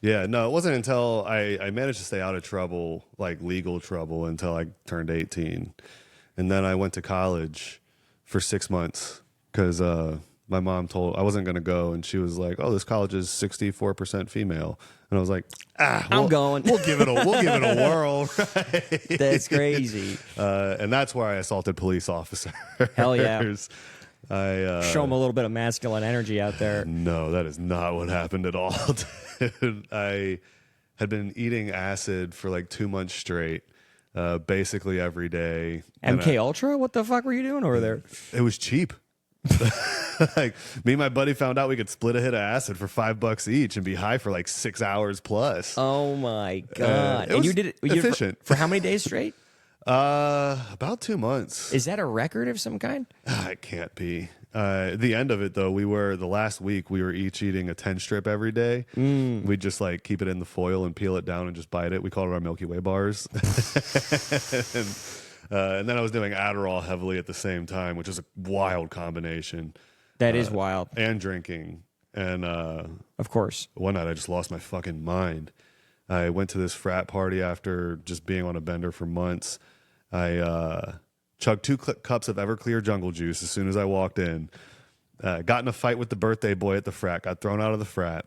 Yeah, no, it wasn't until I managed to stay out of trouble, like legal trouble, until I turned 18. And then I went to college for 6 months because my mom told I wasn't going to go. And she was like, oh, this college is 64% female. And I was like, I'm going. We'll give it a whirl. Right? That's crazy. And that's where I assaulted police officers. Hell yeah. Show them a little bit of masculine energy out there. No, that is not what happened at all. Dude. I had been eating acid for like 2 months straight, basically every day. MK Ultra? What the fuck were you doing over there? It was cheap. Like me and my buddy found out we could split a hit of acid for $5 each and be high for like 6 hours plus. Oh my god! And you did it efficient for how many days straight? About 2 months. Is that a record of some kind? It can't be. At the end of it, though, the last week we were each eating a 10 strip every day. We'd just like keep it in the foil and peel it down and just bite it. We called it our Milky Way bars. And then I was doing Adderall heavily at the same time, which is a wild combination. That is wild. And drinking. And of course, one night I just lost my fucking mind. I went to this frat party after just being on a bender for months. I chugged 2 cups of Everclear jungle juice as soon as I walked in. Got in a fight with the birthday boy at the frat. Got thrown out of the frat.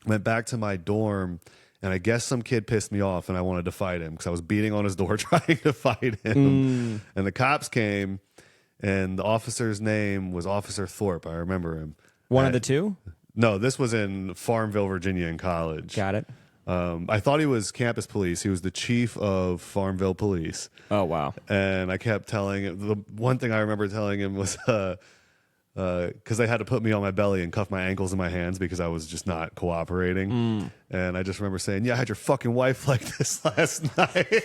Went back to my dorm, and I guess some kid pissed me off, and I wanted to fight him because I was beating on his door trying to fight him. And the cops came, and the officer's name was Officer Thorpe. I remember him. One of the two? No, this was in Farmville, Virginia, in college. Got it. I thought he was campus police. He was the chief of Farmville Police. Oh, wow. And I kept telling him, the one thing I remember telling him was, because they had to put me on my belly and cuff my ankles and my hands because I was just not cooperating. And I just remember saying, yeah, I had your fucking wife like this last night.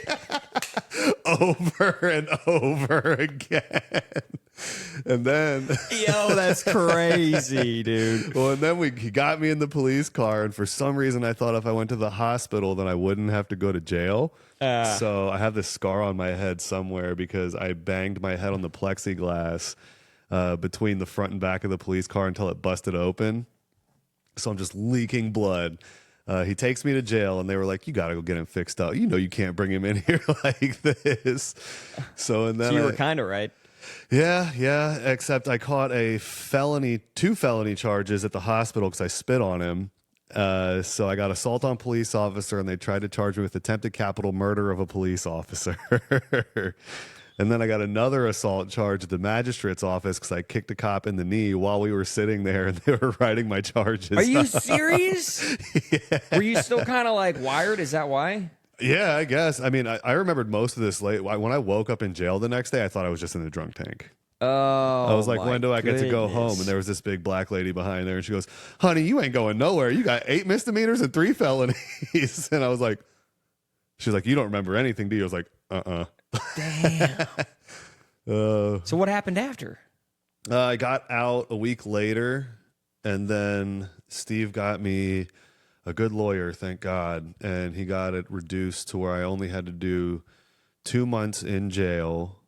Over and over again. And then Yo, that's crazy, dude. well, and then he got me in the police car, and for some reason I thought if I went to the hospital then I wouldn't have to go to jail. So I have this scar on my head somewhere because I banged my head on the plexiglass between the front and back of the police car until it busted open. So I'm just leaking blood. He takes me to jail, and they were like, you got to go get him fixed up. You know you can't bring him in here like this. So you were kind of right. Yeah, except I caught 2 felony charges at the hospital because I spit on him. So I got assault on police officer, and they tried to charge me with attempted capital murder of a police officer. And then I got another assault charge at the magistrate's office because I kicked a cop in the knee while we were sitting there, and they were writing my charges. Are you serious? Yeah. Were you still kind of like wired? Is that why? Yeah, I guess. I mean, I remembered most of this late. When I woke up in jail the next day, I thought I was just in the drunk tank. Oh, I was like, when do I get to go goodness. home? And there was this big black lady behind there, and she goes, honey, you ain't going nowhere. You got 8 misdemeanors and 3 felonies. And I was like, she's like, you don't remember anything, do you? I was like, Damn. So what happened after? I got out a week later, and then Steve got me a good lawyer, thank God, and he got it reduced to where I only had to do 2 months in jail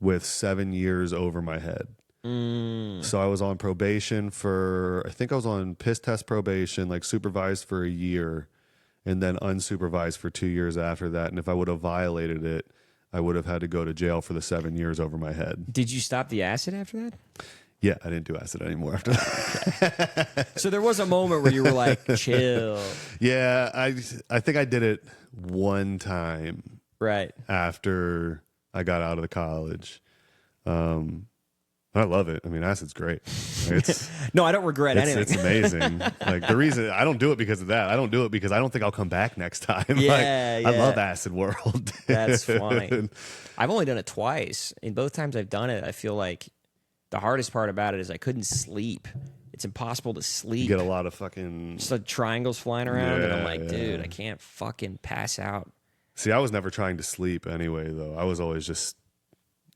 with 7 years over my head. So I was on probation I think I was on piss test probation, like supervised for a year, and then unsupervised for 2 years after that. And if I would have violated it, I would have had to go to jail for the 7 years over my head. Did you stop the acid after that? Yeah, I didn't do acid anymore after that. So there was a moment where you were like, chill. Yeah, I think I did it one time. Right. After I got out of the college. I love it. I mean, acid's great. No, I don't regret anything. It's amazing. Like the reason I don't do it because of that. I don't do it because I don't think I'll come back next time. Yeah, I love Acid World. That's funny. I've only done it twice. And both times I've done it, I feel like the hardest part about it is I couldn't sleep. It's impossible to sleep. You get a lot of fucking... Just like triangles flying around, and I'm like, dude, I can't fucking pass out. See, I was never trying to sleep anyway, though. I was always just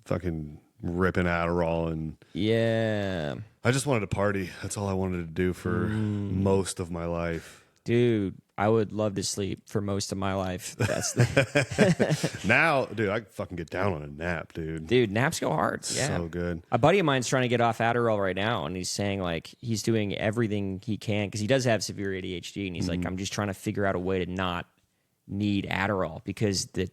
fucking ripping Adderall, and yeah, I just wanted to party. That's all I wanted to do for most of my life. Dude, I would love to sleep for most of my life. That's the Now, dude, I fucking get down on a nap, dude. dude. Naps go hard. Yeah, So good. a buddy of mine's trying to get off Adderall right now, and he's saying like he's doing everything he can because he does have severe ADHD, and he's like, I'm just trying to figure out a way to not need Adderall because the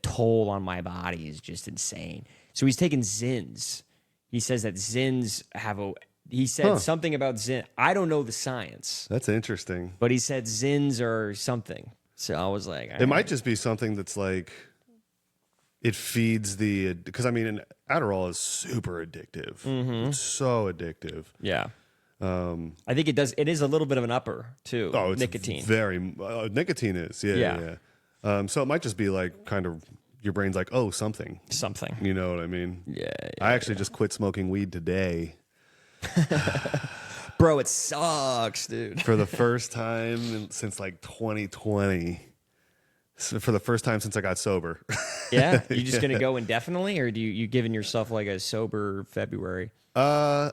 toll on my body is just insane. So he's taking Zins. He says that Zins have a. He said something about Zin. I don't know the science. That's interesting. But he said Zins or something. So I was like, It might just be something that's like, it feeds the, because I mean, Adderall is super addictive. It's so addictive. yeah. I think it does. It is a little bit of an upper too. Oh, it's nicotine. Very, nicotine is. Yeah. So it might just be like kind of, your brain's like, oh, something. You know what I mean? Yeah. I actually just quit smoking weed today. Bro, it sucks, dude. For the first time since like 2020. So for the first time since I got sober. Yeah, you just gonna go indefinitely, or do you giving yourself like a sober February? I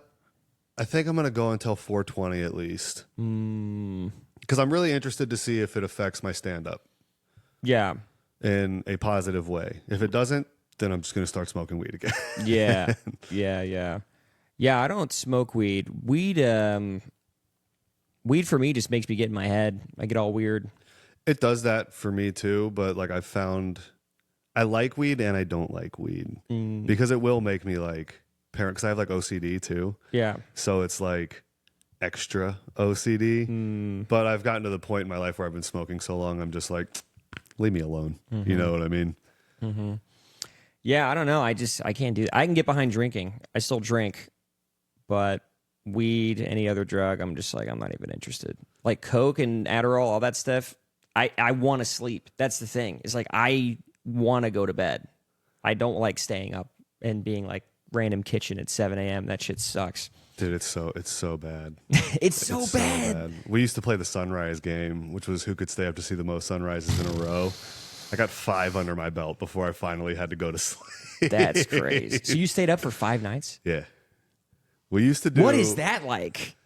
think I'm gonna go until 420 at least. Because I'm really interested to see if it affects my stand-up Yeah, in a positive way. If it doesn't, then I'm just gonna start smoking weed again. Yeah, I don't smoke weed. Weed for me just makes me get in my head. I get all weird. It does that for me too, but like I've found I like weed and I don't like weed because it will make me like parent, because I have like OCD too. Yeah. So it's like extra OCD. But I've gotten to the point in my life where I've been smoking so long, I'm just like, leave me alone. You know what I mean? Yeah, I don't know. I can't do that. I can get behind drinking. I still drink, but weed, any other drug, I'm just like, I'm not even interested. Like Coke and Adderall, all that stuff, I want to sleep. That's the thing. It's like I want to go to bed. I don't like staying up and being like random kitchen at 7 a.m. That shit sucks. Dude, it's so bad. It's so bad. We used to play the sunrise game, which was who could stay up to see the most sunrises in a row. I got 5 under my belt before I finally had to go to sleep. That's crazy. So you stayed up for 5 nights? Yeah. We used to do. What is that like?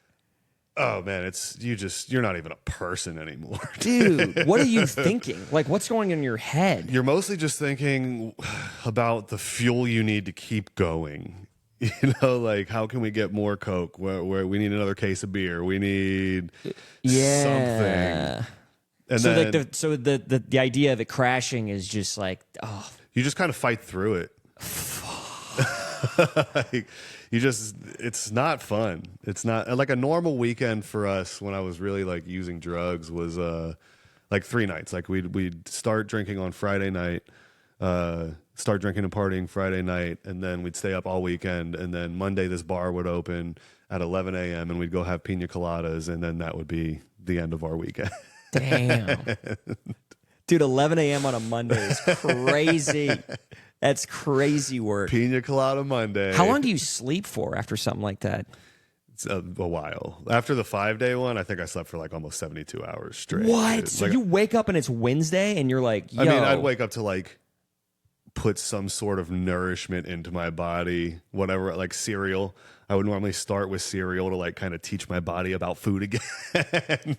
Oh man, you're not even a person anymore. Dude, what are you thinking? Like, what's going on in your head? You're mostly just thinking about the fuel you need to keep going. You know, like how can we get more Coke? Where we need another case of beer. We need something. And so then, like the idea of it crashing is just like, oh, you just kind of fight through it. Like, it's not fun. It's not like a normal weekend for us when I was really like using drugs was like 3 nights. Like we'd start drinking on Friday night, start drinking and partying Friday night, and then we'd stay up all weekend. And then Monday this bar would open at 11 a.m. and we'd go have pina coladas, and then that would be the end of our weekend. Damn. Dude, 11 a.m. on a Monday is crazy. That's crazy work. Pina colada Monday. How long do you sleep for after something like that? It's a while. After the 5-day one, I think I slept for like almost 72 hours straight. What? So like, you wake up and it's Wednesday and you're like, yo. I mean, I'd wake up to like put some sort of nourishment into my body, whatever, like cereal. I would normally start with cereal to like kind of teach my body about food again.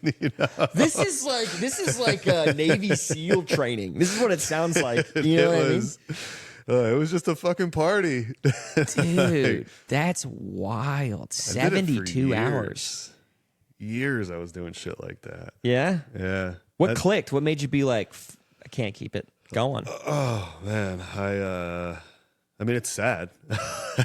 You know? This is like Navy SEAL training. This is what it sounds like. You know what I mean? It was just a fucking party. Dude, like, that's wild. 72 hours. Years I was doing shit like that. Yeah? Yeah. What clicked? What made you be like, I can't keep it going? Oh, man. I mean, it's sad.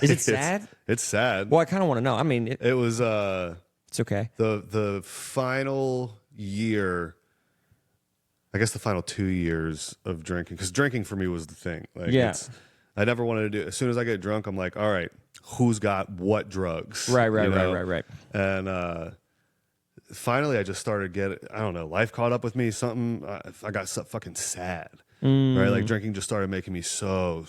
Is it sad? It's sad. Well, I kind of want to know. I mean, it was it's okay. The final year, I guess the final 2 years of drinking, because drinking for me was the thing. Like, yeah. I never wanted to do. As soon as I get drunk, I'm like, all right, who's got what drugs? Right. And finally, I just started getting. I don't know. Life caught up with me. Something. I got so fucking sad. Right, like drinking just started making me so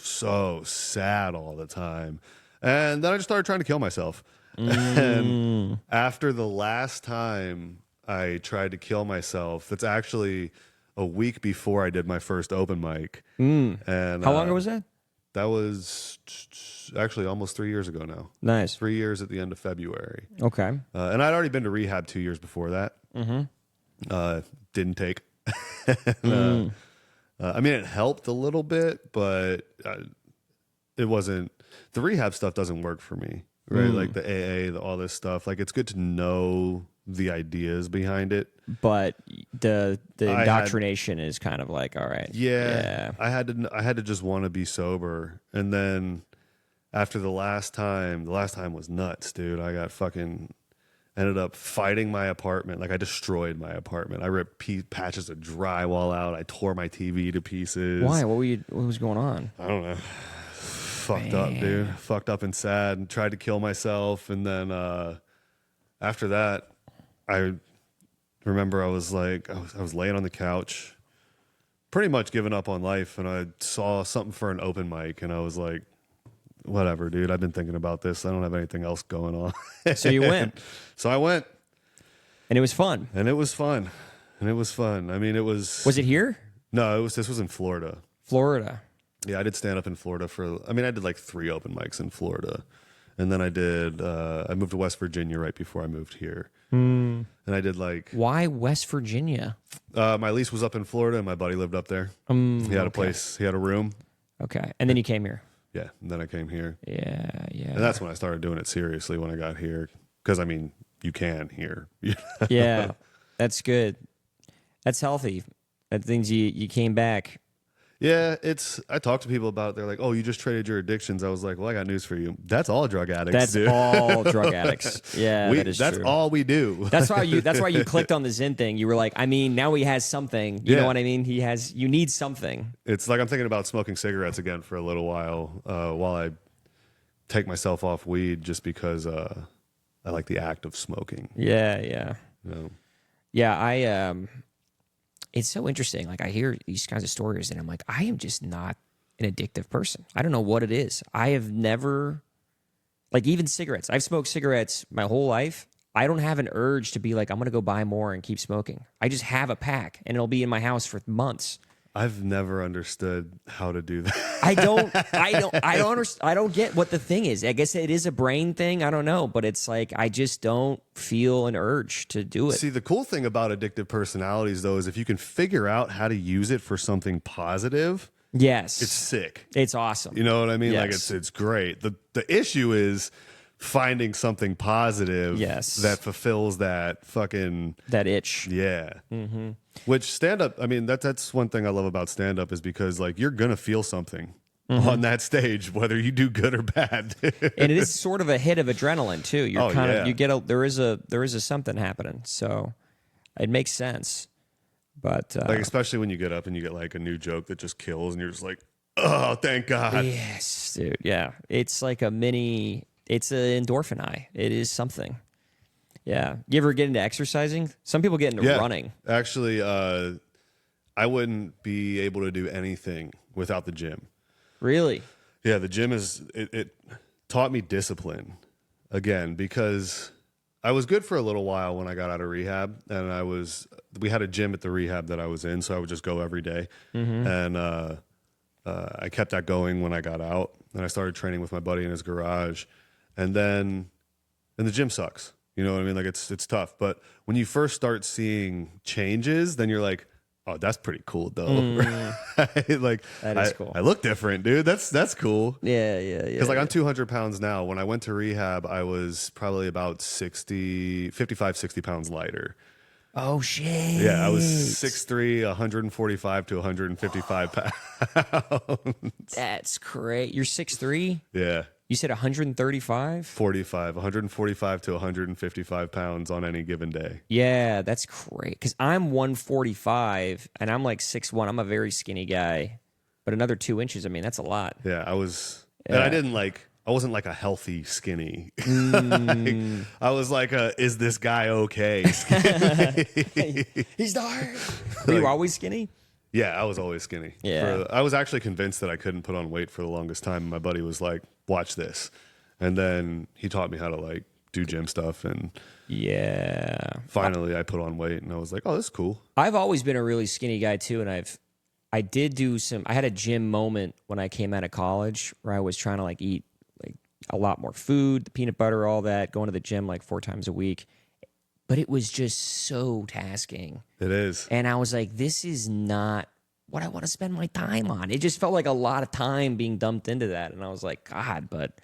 sad all the time, and then I just started trying to kill myself. And after the last time I tried to kill myself, it's actually a week before I did my first open mic. And how long ago was that? That was actually almost 3 years ago now. Nice. 3 years at the end of February. Okay. And I'd already been to rehab 2 years before that. Didn't take. I mean, it helped a little bit, but it wasn't. The rehab stuff doesn't work for me, right? Like the AA, all this stuff. Like, it's good to know the ideas behind it, But the I indoctrination is kind of like, all right. yeah. I had to just want to be sober, and then after the last time was nuts, dude. I got fucking ended up fighting my apartment. Like, I destroyed my apartment. I ripped patches of drywall out. I tore my TV to pieces. Why? What was going on? I don't know. Fucked up, dude. Fucked up and sad, and tried to kill myself. And then after that, I remember I was laying on the couch, pretty much giving up on life, and I saw something for an open mic, and I was like, whatever, dude. I've been thinking about this. I don't have anything else going on. So you went. So I went. And it was fun. And it was fun. I mean, it was... Was it here? No, this was in Florida. Florida. Yeah, I did stand up in Florida I did like 3 open mics in Florida. And then I moved to West Virginia right before I moved here. And I did like... Why West Virginia? My lease was up in Florida, and my buddy lived up there. He had a place. He had a room. Okay. And then you came here. Yeah, and then I came here. Yeah. And that's when I started doing it seriously, when I got here. Because, I mean, you can here. Yeah. That's good. That's healthy. That things you came back. Yeah, I talk to people about it. They're like, oh, you just traded your addictions. I was like, well, I got news for you. That's all drug addicts, That's dude. all drug addicts. Yeah, that is that's true. all we do. That's why you clicked on the Zen thing. You were like, I mean, now he has something. You know what I mean? You need something. It's like I'm thinking about smoking cigarettes again for a little while I take myself off weed, just because I like the act of smoking. Yeah. You know? Yeah, it's so interesting. Like, I hear these kinds of stories, and I'm like, I am just not an addictive person. I don't know what it is. I have never, like, even cigarettes. I've smoked cigarettes my whole life. I don't have an urge to be like, I'm going to go buy more and keep smoking. I just have a pack, and it'll be in my house for months. I've never understood how to do that. I don't get what the thing is. I guess it is a brain thing. I don't know, but it's like, I just don't feel an urge to do it. See, the cool thing about addictive personalities, though, is if you can figure out how to use it for something positive, yes, it's sick. It's awesome. You know what I mean? Yes. Like, it's great. The issue is finding something positive that fulfills that itch. Yeah. Mm-hmm. Which stand-up, I mean, that's one thing I love about stand-up, is because, like, you're going to feel something on that stage, whether you do good or bad. And it is sort of a hit of adrenaline too. There is a something happening. So it makes sense. But like, especially when you get up and you get like a new joke that just kills, and you're just like, oh, thank God. Yes, dude. Yeah. It's like it's an endorphin high. It is something. Yeah. You ever get into exercising? Some people get into running. Actually, I wouldn't be able to do anything without the gym. Really? Yeah, the gym it taught me discipline again, because I was good for a little while when I got out of rehab, and we had a gym at the rehab that I was in, so I would just go every day. And I kept that going when I got out, and I started training with my buddy in his garage, and the gym sucks. You know what I mean? Like, it's tough. But when you first start seeing changes, then you're like, oh, that's pretty cool, though. Like, that is cool. I look different, dude. That's cool. Yeah. Because, like, I'm 200 pounds now. When I went to rehab, I was probably about 55, 60 pounds lighter. Oh, shit. Yeah, I was 6'3", 145 to 155 pounds. That's great. You're 6'3"? Yeah. You said 135? 145 to 155 pounds on any given day. Yeah, that's great. Because I'm 145 and I'm like 6'1". I'm a very skinny guy. But another 2 inches, I mean, that's a lot. Yeah, I was... Yeah. And I wasn't like a healthy skinny. Like, I was like, is this guy okay? He's dark. Were you always skinny? Yeah, I was always skinny. Yeah. I was actually convinced that I couldn't put on weight for the longest time. My buddy was like, watch this. And then he taught me how to like do gym stuff. And finally I put on weight, and I was like, oh, this is cool. I've always been a really skinny guy too. And I had a gym moment when I came out of college where I was trying to like eat like a lot more food, the peanut butter, all that, going to the gym like 4 times a week. but it was just so tasking. It is. And I was like, this is not what I want to spend my time on. It just felt like a lot of time being dumped into that. And I was like, God, but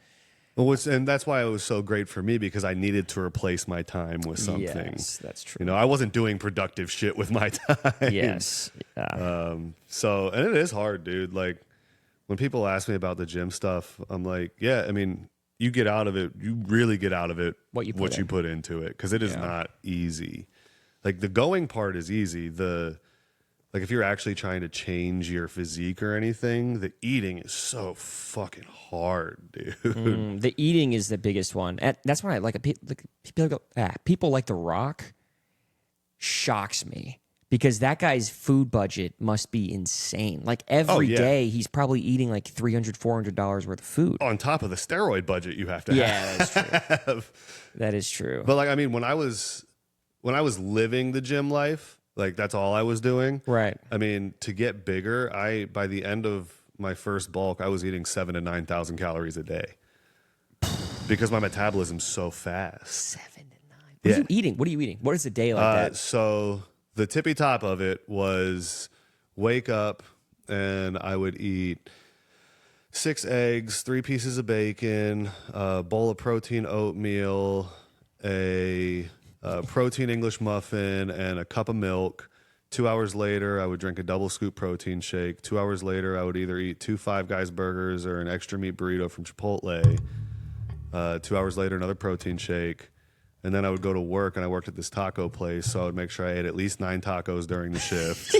And that's why it was so great for me, because I needed to replace my time with something. yes, that's true. You know, I wasn't doing productive shit with my time. Yes. Yeah. So, and it is hard, dude. Like, when people ask me about the gym stuff, I'm like, yeah, I mean, you get out of it, you really get out of it What you put into it, because it is not easy. Like, the going part is easy. Like, if you're actually trying to change your physique or anything, the eating is so fucking hard, dude. The eating is the biggest one. And that's why I like people like The Rock shocks me, because that guy's food budget must be insane. Like every day he's probably eating like $300, $400 worth of food. On top of the steroid budget you have to That's true. have. That is true. But like, I mean, when I was living the gym life, like that's all I was doing. Right. I mean, to get bigger, by the end of my first bulk, I was eating 7,000 to 9,000 calories a day because my metabolism's so fast. 7 to 9. What are you eating? What are you eating? What is a day like that? So the tippy top of it was wake up and I would eat 6 eggs, 3 pieces of bacon, a bowl of protein oatmeal, a protein English muffin, and a cup of milk. 2 hours later, I would drink a double scoop protein shake. 2 hours later, I would either eat 2 Five Guys burgers or an extra meat burrito from Chipotle. 2 hours later, another protein shake. And then I would go to work, and I worked at this taco place, so I would make sure I ate at least 9 tacos during the shift.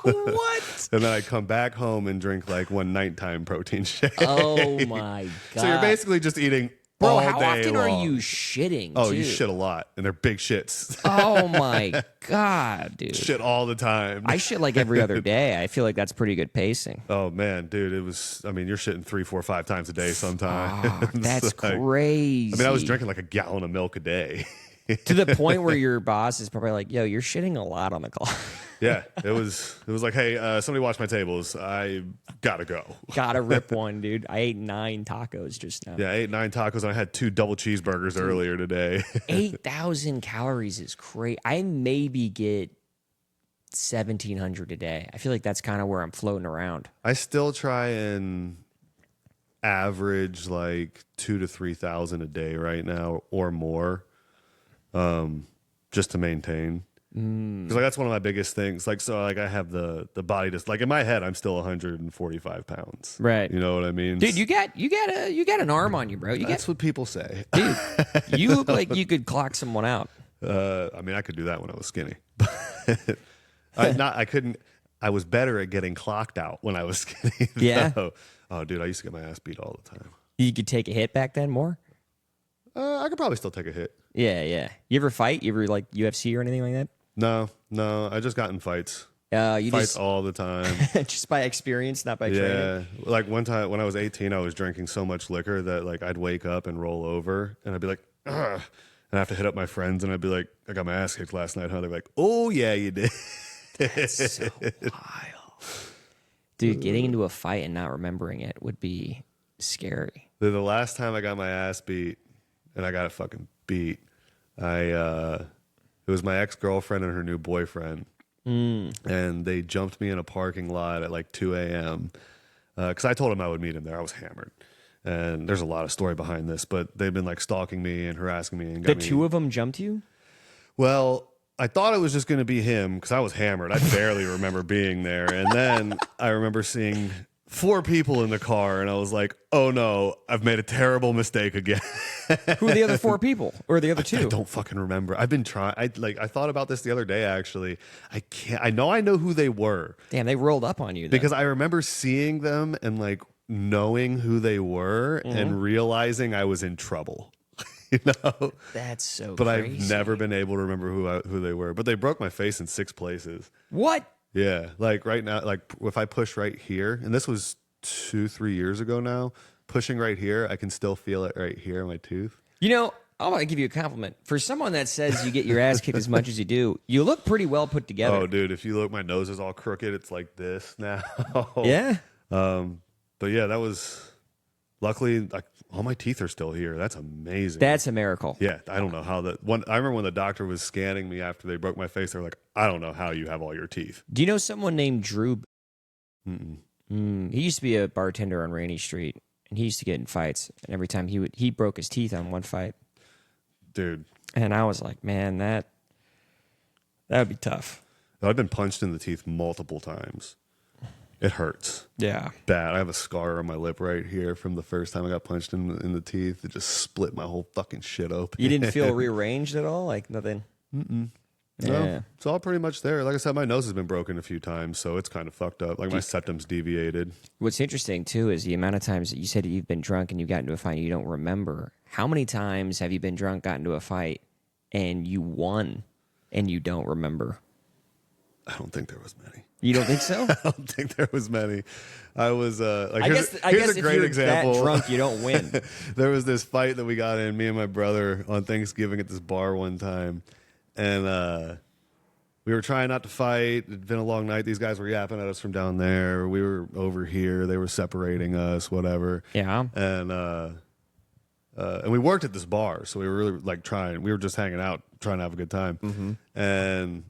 What? And then I'd come back home and drink like 1 nighttime protein shake. Oh my God. So you're basically just eating Bro, all how day often long. are you shitting? Oh, too? you shit a lot, and they're big shits. Oh my God, dude. Shit all the time. I shit like every other day. I feel like that's pretty good pacing. Oh man, dude, it was. I mean, you're shitting 3, 4, 5 times a day sometimes. That's Like, crazy. I mean, I was drinking like a gallon of milk a day. to the point where your boss is probably like, "Yo, you're shitting a lot on the clock." Yeah, it was like, hey, somebody watch my tables. I gotta go. Gotta rip one, dude. I ate 9 tacos just now. Yeah, I ate 9 tacos and I had 2 double cheeseburgers earlier today. 8,000 calories is crazy. I maybe get 1,700 a day. I feel like that's kind of where I'm floating around. I still try and average like 2,000 to 3,000 a day right now or more, just to maintain. Because like that's one of my biggest things. Like, so like I have the body just like in my head I'm still 145 pounds. Right. You know what I mean? Dude, you got an arm on you, bro. That's what people say. Dude, you look like you could clock someone out. I mean, I could do that when I was skinny. I couldn't. I was better at getting clocked out when I was skinny. Yeah. Oh, dude, I used to get my ass beat all the time. You could take a hit back then more? I could probably still take a hit. Yeah, yeah. You ever fight? You ever like UFC or anything like that? No. I just got in fights. You Fights just all the time. just by experience, not by training. Yeah. Like one time when I was 18, I was drinking so much liquor that like I'd wake up and roll over and I'd be like, ugh. And I have to hit up my friends and I'd be like, I got my ass kicked last night, huh? They're like, oh yeah, you did. That's so wild. Dude, getting into a fight and not remembering it would be scary. The last time I got my ass beat, and I got it fucking beat, it was my ex-girlfriend and her new boyfriend. And they jumped me in a parking lot at like 2 a.m. Because I told him I would meet him there. I was hammered. And there's a lot of story behind this, but they've been like stalking me and harassing me. And The two of them jumped you? Well, I thought it was just going to be him because I was hammered. I barely remember being there. And then I remember seeing 4 people in the car, and I was like, oh no, I've made a terrible mistake again. Who are the other 4 people? Or the other 2? I don't fucking remember. I've been trying. I thought about this the other day, actually. I know who they were. Damn, they rolled up on you then. Because I remember seeing them and like knowing who they were and realizing I was in trouble. You know? That's so But crazy. I've never been able to remember who they were. But they broke my face in 6 places. What? Yeah, like right now, like if I push right here, and this was 2-3 years ago now, pushing right here, I can still feel it right here in my tooth. You know, I want to give you a compliment. For someone that says you get your ass kicked as much as you do, you look pretty well put together. Oh, dude, if you look, my nose is all crooked. It's like this now. Yeah? But yeah, that was luckily all my teeth are still here. That's amazing. That's a miracle. Yeah, I don't know how that one. I remember when the doctor was scanning me after they broke my face. They were like, "I don't know how you have all your teeth." Do you know someone named Drew? Mm-mm. He used to be a bartender on Rainy Street, and he used to get in fights. And every time he broke his teeth on one fight, Dude. and I was like, man, that would be tough. I've been punched in the teeth multiple times. It hurts. Yeah. Bad. I have a scar on my lip right here from the first time I got punched in the teeth. It just split my whole fucking shit open. You didn't feel rearranged at all? Like nothing? No, Yeah. it's all pretty much there. Like I said, my nose has been broken a few times, so it's kind of fucked up. Like my septum's deviated. What's interesting, too, is the amount of times that you said that you've been drunk and you got into a fight and you don't remember. How many times have you been drunk, got into a fight, and you won and you don't remember? I don't think there was many. You don't think so? I don't think there was many. I was like, I here's guess a if great you're example. that drunk, you don't win. There was this fight that we got in, me and my brother, on Thanksgiving at this bar one time, and we were trying not to fight. It'd been a long night. These guys were yapping at us from down there. We were over here. They were separating us, whatever. Yeah. And we worked at this bar, so we were really like trying. We were just hanging out, trying to have a good time. Mm-hmm. And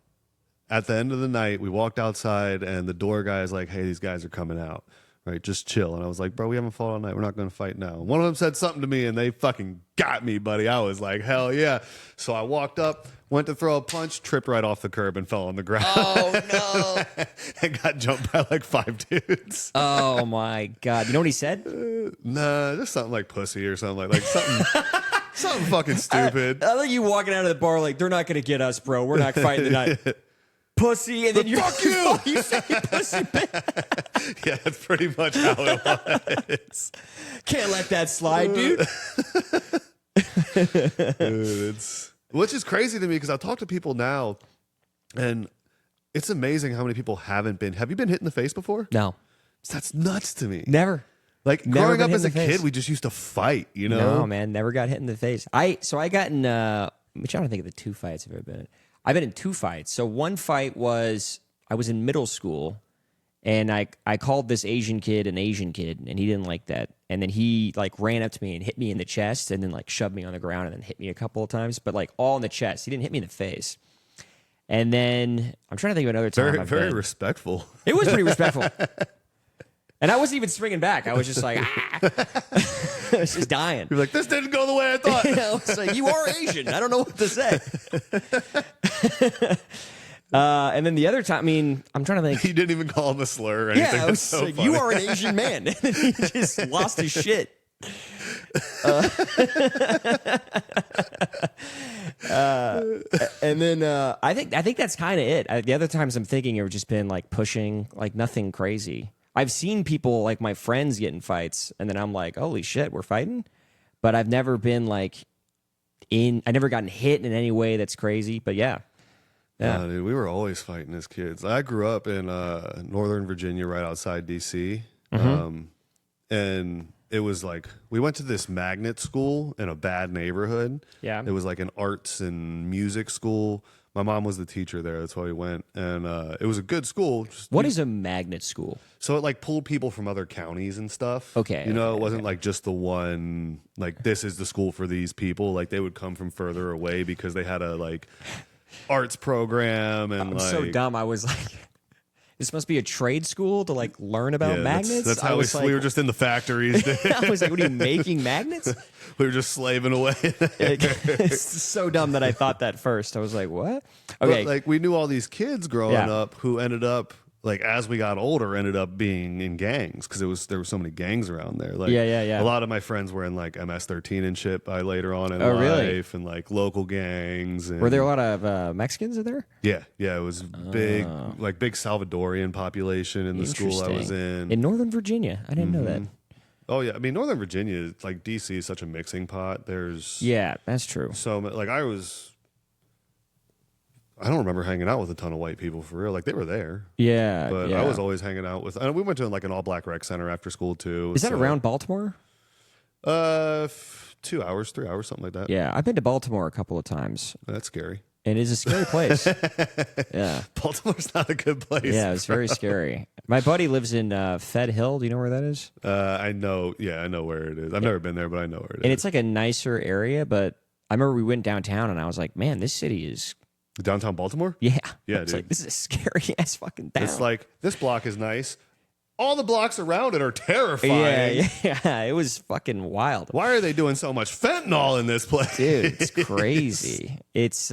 at the end of the night, we walked outside, and the door guy is like, "Hey, these guys are coming out. Right, just chill." And I was like, "Bro, we haven't fought all night. We're not going to fight now." And one of them said something to me, and they fucking got me, buddy. I was like, "Hell yeah!" So I walked up, went to throw a punch, tripped right off the curb, and fell on the ground. Oh, no. And got jumped by like 5 dudes. Oh, my God. You know what he said? Nah, just something like pussy or something like something, something fucking stupid. I like you walking out of the bar like, they're not going to get us, bro. We're not fighting tonight. Pussy, and then you're fuck you. You say pussy. Yeah, that's pretty much how it was. Can't let that slide, dude. Dude, which is crazy to me because I talk to people now, and it's amazing how many people haven't been. Have you been hit in the face before? No, That's nuts to me. never. Like Never growing been up hit as in a the face. kid, we just used to fight. You know? No, man, never got hit in the face. I got in. I'm trying to think of the 2 fights I've ever been in. I've been in 2 fights. So one fight was I was in middle school, and I called this Asian kid an Asian kid, and he didn't like that. And then he like ran up to me and hit me in the chest, and then like shoved me on the ground, and then hit me a couple of times, but like all in the chest. He didn't hit me in the face. And then I'm trying to think of another time. Very respectful. It was pretty respectful. And I wasn't even swinging back. I was just like, ah. I was just dying. You're like, this didn't go the way I thought. I was like, you are Asian. I don't know what to say. And then the other time, I mean, I'm trying to think. You didn't even call him a slur or anything. Yeah, I That's was so like, funny. you are an Asian man. And then he just lost his shit. And then I think that's kind of it. The other times I'm thinking have just been like pushing, like nothing crazy. I've seen people like my friends get in fights, and then I'm like, holy shit, we're fighting. But I've never been like I never gotten hit in any way that's crazy. But yeah. Dude, we were always fighting as kids. I grew up in Northern Virginia, right outside D.C. And it was like we went to this magnet school in a bad neighborhood. Yeah. It was like an arts and music school. My mom was the teacher there. That's why we went. And it was a good school. What is a magnet school? So it like pulled people from other counties and stuff. Okay, You know, okay, it wasn't like just the one, like this is the school for these people. Like they would come from further away because they had a like arts program and I'm like. so dumb. I was like, this must be a trade school to like learn about Yeah, magnets. That's I how was we were just in the factories. I was like, what are you making magnets? We were just slaving away. It's so dumb that I thought that first. I was like, what? Okay. But, like we knew all these kids growing Yeah. up who ended up like as we got older ended up being in gangs because there were so many gangs around there. Like Yeah. a lot of my friends were in like MS-13 and shit by later on in Oh, life really? and like local gangs. And, Were there a lot of Mexicans in there? Yeah, it was big Salvadorian population in the school I was in. In Northern Virginia. I didn't know that. Oh yeah, I mean Northern Virginia, like DC, is such a mixing pot. There's Yeah, that's true. so like I don't remember hanging out with a ton of white people for real. Like they were there, Yeah. but yeah. I was always hanging out with. And we went to like an all-black rec center after school too. Is that around Baltimore? 2 hours, 3 hours, something like that. Yeah, I've been to Baltimore a couple of times. That's scary. And it is a scary place. Yeah. Baltimore's not a good place. Yeah, it's very scary. My buddy lives in Fed Hill. Do you know where that is? I know. Yeah, I know where it is. I've never been there, but I know where it is. And it's like a nicer area, but I remember we went downtown and I was like, man, this city is... Downtown Baltimore? Yeah. Yeah, It's dude. like, this is a scary ass fucking town. It's like, this block is nice. All the blocks around it are terrifying. Yeah. It was fucking wild. Why are they doing so much fentanyl in this place? Dude, it's crazy. It's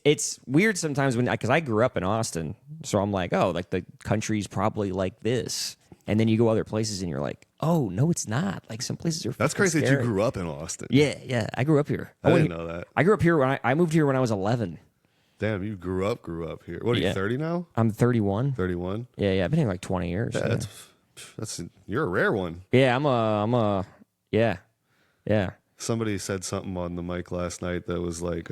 it's weird sometimes when, because I grew up in Austin, so I'm like, oh, like the country's probably like this, and then you go other places and you're like, oh no, it's not. Like some places are. That's fucking crazy that scary. you grew up in Austin. Yeah. I grew up here. I didn't know that. I grew up here when I moved here when I was 11. Damn, you grew up here. What are you, 30 now? I'm 31. 31? Yeah. I've been here like 20 years. Yeah, that's you're a rare one. Yeah, yeah. Somebody said something on the mic last night that was like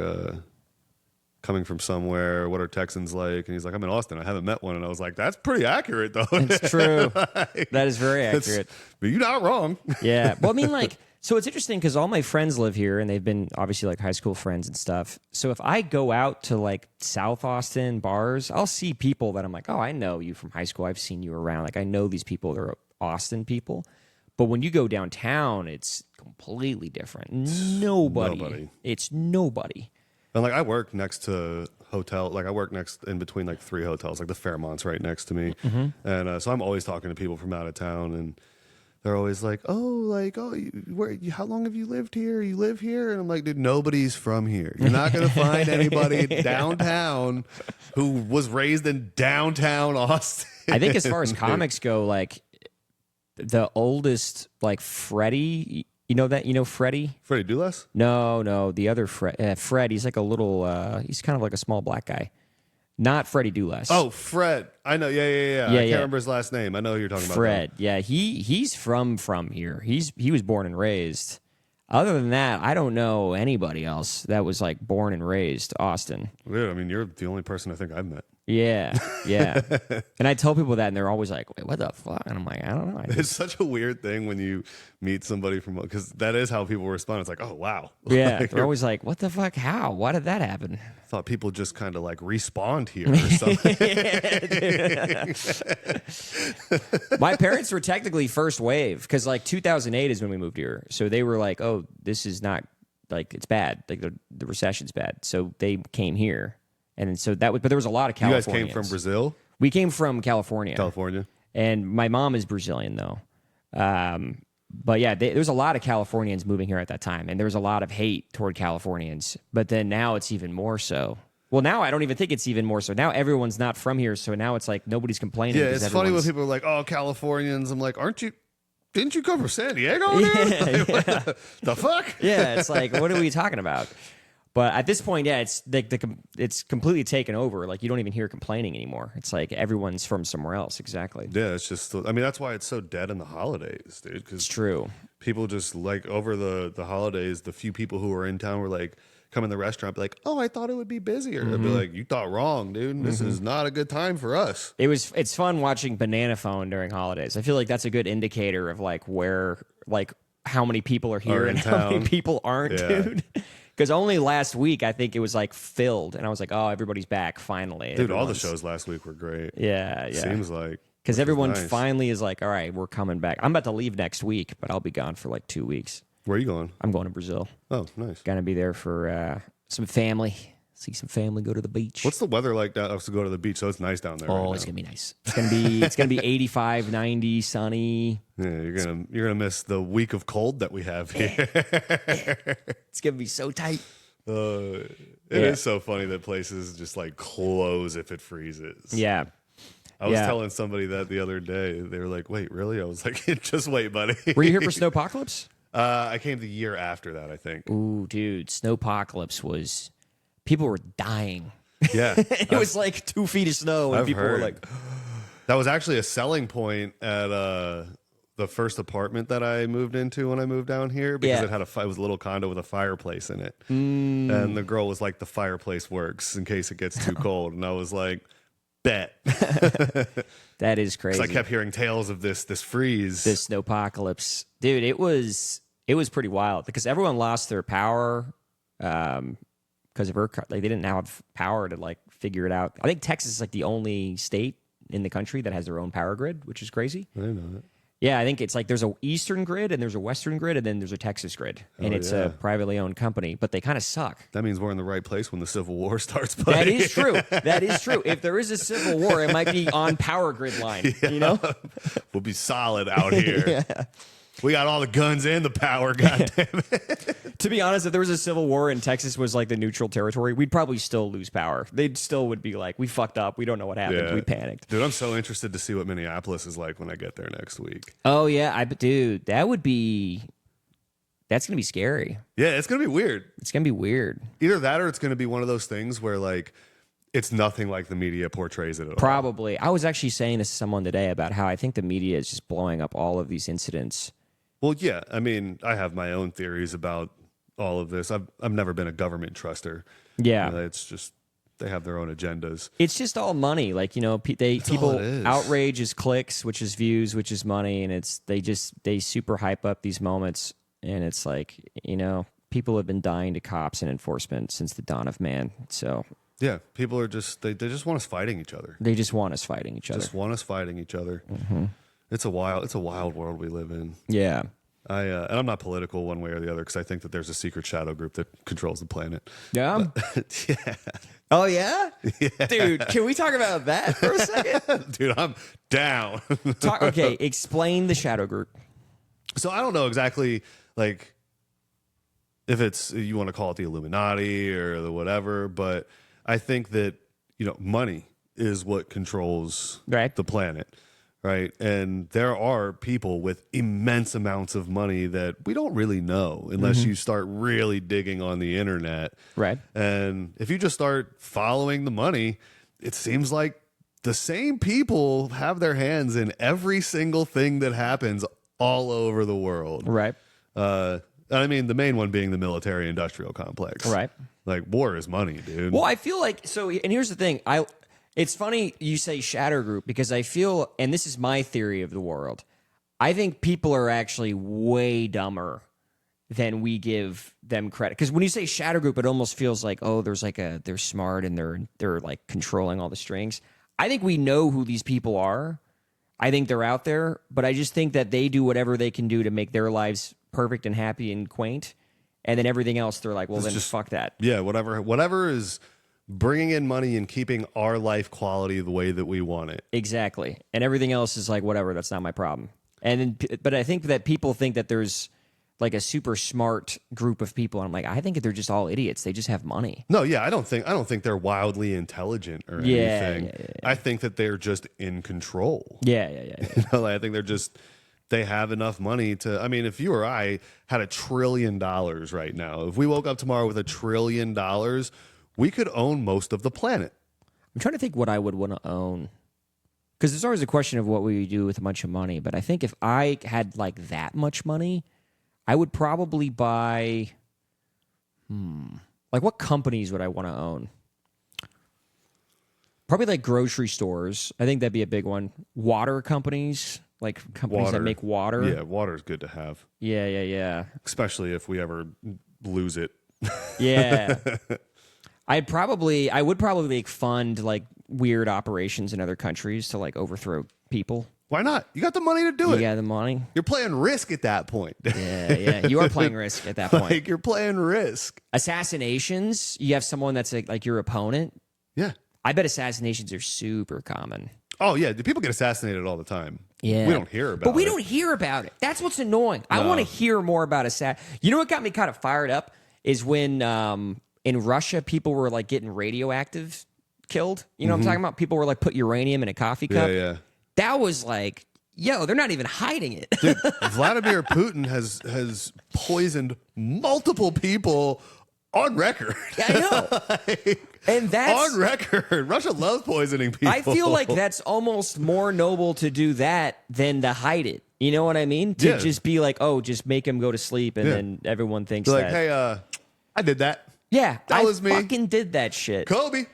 coming from somewhere, what are Texans like? And he's like, I'm in Austin, I haven't met one. And I was like, that's pretty accurate though. It's true. That is very accurate. But you're not wrong. Yeah. Well, I mean, like, so it's interesting because all my friends live here and they've been obviously like high school friends and stuff. So if I go out to like South Austin bars, I'll see people that I'm like, oh, I know you from high school. I've seen you around. Like, I know these people. They're Austin people. But when you go downtown, it's completely different. Nobody. It's nobody. And like I work next to hotel, like I work next in between like 3 hotels, like the Fairmont's right next to me. Mm-hmm. And so I'm always talking to people from out of town, and they're always like, how long have you lived here? You live here? And I'm like, dude, nobody's from here. You're not going to find anybody downtown who was raised in downtown Austin. I think as far as comics go, like the oldest, like Freddie, you know Freddie? Freddie Dulles? No, the other Fred. Fred, he's like a little, he's kind of like a small black guy. Not Freddie Dulles. Oh, Fred. I know. Yeah. I can't remember his last name. I know who you're talking about. Fred. Yeah, he's from here. He was born and raised. Other than that, I don't know anybody else that was like born and raised Austin. Dude, I mean, you're the only person I think I've met. Yeah. And I tell people that, and they're always like, "Wait, what the fuck?" And I'm like, "I don't know." It's such a weird thing when you meet somebody from, because that is how people respond. It's like, oh wow. Yeah, Like, they're always like, "What the fuck? How? Why did that happen?" I thought people just kind of like respawned here or something. My parents were technically first wave because like 2008 is when we moved here, so they were like, "Oh, this is not like it's bad. Like the recession's bad." So they came here, and then so that was. But there was a lot of You guys Californians. came from Brazil? We came from California. California. And my mom is Brazilian, though. But yeah, there was a lot of Californians moving here at that time, and there was a lot of hate toward Californians. But then now it's even more so. Well, now I don't even think it's even more so. Now everyone's not from here, so now it's like nobody's complaining. Yeah, it's funny when people are like, oh, Californians. I'm like, didn't you come from San Diego, dude? Like, what the fuck? Yeah, it's like, what are we talking about? But at this point, yeah, it's like it's completely taken over. Like you don't even hear complaining anymore. It's like everyone's from somewhere else. Exactly. Yeah, it's just, I mean, that's why it's so dead in the holidays, dude. It's Because true. people just like over the holidays, the few people who were in town were like, come in the restaurant, be like, oh, I thought it would be busier. I'd be like, you thought wrong, dude. This is not a good time for us. It's fun watching Banana Phone during holidays. I feel like that's a good indicator of like where, like how many people are here Are in and how many town. people aren't, Yeah. dude. Because only last week I think it was like filled, and I was like, oh, everybody's back finally. Dude, all the Everyone's- shows last week were great. Yeah. Seems like. Because which is everyone nice. finally is like, all right, we're coming back. I'm about to leave next week, but I'll be gone for like 2 weeks. Where are you going? I'm going to Brazil. Oh, nice. Gonna be there for some family. See some family. Go to the beach. What's the weather like down to go to the beach? So it's nice down there. Oh, right it's now. gonna be nice. It's gonna be 85, 90, sunny. Yeah, you're gonna miss the week of cold that we have here. It's gonna be so tight. It is so funny that places just like close if it freezes. Yeah. I was Yeah. telling somebody that the other day. They were like, "Wait, really?" I was like, "Just wait, buddy." Were you here for Snowpocalypse? I came the year after that, I think. Ooh, dude, Snowpocalypse was. People were dying. Yeah, It was like 2 feet of snow, and I've people heard. were like, that was actually a selling point at the first apartment that I moved into when I moved down here because Yeah. it had it was a little condo with a fireplace in it, and the girl was like, "The fireplace works in case it gets too cold," and I was like, "Bet." that is crazy. I kept hearing tales of this freeze. This Snowpocalypse, dude. It was pretty wild because everyone lost their power. because of ERCOT. Like they didn't have power to like figure it out. I think Texas is like the only state in the country that has their own power grid, which is crazy. I didn't know that. Yeah, I think it's like there's a eastern grid and there's a western grid and then there's a Texas grid, and it's a privately owned company, but they kind of suck. That means we're in the right place when the Civil War starts. Buddy. That is true. That is true. If there is a civil war, it might be on power grid line. You know, we'll be solid out here. We got all the guns and the power. Goddamn it. To be honest, if there was a civil war and Texas was like the neutral territory, we'd probably still lose power. They still would be like, we fucked up. We don't know what happened. We panicked. Dude, I'm so interested to see what Minneapolis is like when I get there next week. Oh, yeah. Dude, that's going to be scary. Yeah, it's going to be weird. It's going to be weird. Either that or it's going to be one of those things where like it's nothing like the media portrays it at all. Probably. I was actually saying this to someone today about how I think the media is just blowing up all of these incidents. Well, yeah. I mean, I have my own theories about all of this. I've never been a government truster. Yeah. It's just they have their own agendas. It's just all money. Like, you know, people outrage is clicks, which is views, which is money, and they super hype up these moments, and it's like, you know, people have been dying to cops and enforcement since the dawn of man. So yeah, people are just they just want us fighting each other. They just want us fighting each other. Just want us fighting each other. Mm-hmm. It's a wild world we live in. Yeah. And I'm not political one way or the other because I think that there's a secret shadow group that controls the planet. Yeah. Yeah. Oh yeah? Dude, can we talk about that for a second? Dude, I'm down. Okay, explain the shadow group. So I don't know exactly like if it's you want to call it the Illuminati or the whatever, but I think that, you know, money is what controls the planet. Right. And there are people with immense amounts of money that we don't really know unless you start really digging on the internet. Right. And if you just start following the money, it seems like the same people have their hands in every single thing that happens all over the world. Right. I mean, the main one being the military industrial complex. Right. Like war is money, dude. Well, I feel like and here's the thing. It's funny you say shadow group because I feel, and this is my theory of the world, I think people are actually way dumber than we give them credit. Because when you say shadow group, it almost feels like, oh, they're smart and they're like controlling all the strings. I think we know who these people are. I think they're out there, but I just think that they do whatever they can do to make their lives perfect and happy and quaint. And then everything else, they're like, well, then just fuck that. Yeah, whatever is bringing in money and keeping our life quality the way that we want it. Exactly. And everything else is like, whatever, that's not my problem. But I think that people think that there's like a super smart group of people. And I'm like, I think they're just all idiots. They just have money. No, yeah, I don't think they're wildly intelligent or anything. Yeah. I think that they're just in control. Yeah. You know, like, I think they have enough money to, I mean, if you or I had $1 trillion right now, if we woke up tomorrow with $1 trillion, we could own most of the planet. I'm trying to think what I would want to own. Because there's always a question of what we do with a bunch of money. But I think if I had like that much money, I would probably buy, like what companies would I want to own? Probably like grocery stores. I think that'd be a big one. Water companies, like companies that make water. Yeah, water is good to have. Yeah. Especially if we ever lose it. Yeah. I would probably like fund like weird operations in other countries to like overthrow people. Why not? You got the money to do it. You got the money. You're playing Risk at that point. Yeah. You are playing Risk at that point. Like you're playing Risk. Assassinations. You have someone that's like your opponent. Yeah. I bet assassinations are super common. Oh yeah, people get assassinated all the time. Yeah, we don't hear about it. But we don't hear about it. That's what's annoying. No. I want to hear more about You know what got me kind of fired up is when in Russia people were like getting radioactive killed. You know what I'm talking about? People were like put uranium in a coffee cup. Yeah. That was like, yo, they're not even hiding it. Dude, Vladimir Putin has poisoned multiple people on record. Yeah, I know. And that's on record. Russia loves poisoning people. I feel like that's almost more noble to do that than to hide it. You know what I mean? To just be like, oh, just make him go to sleep, and then everyone thinks like, hey, I did that. Yeah, That was me. Fucking did that shit. Kobe.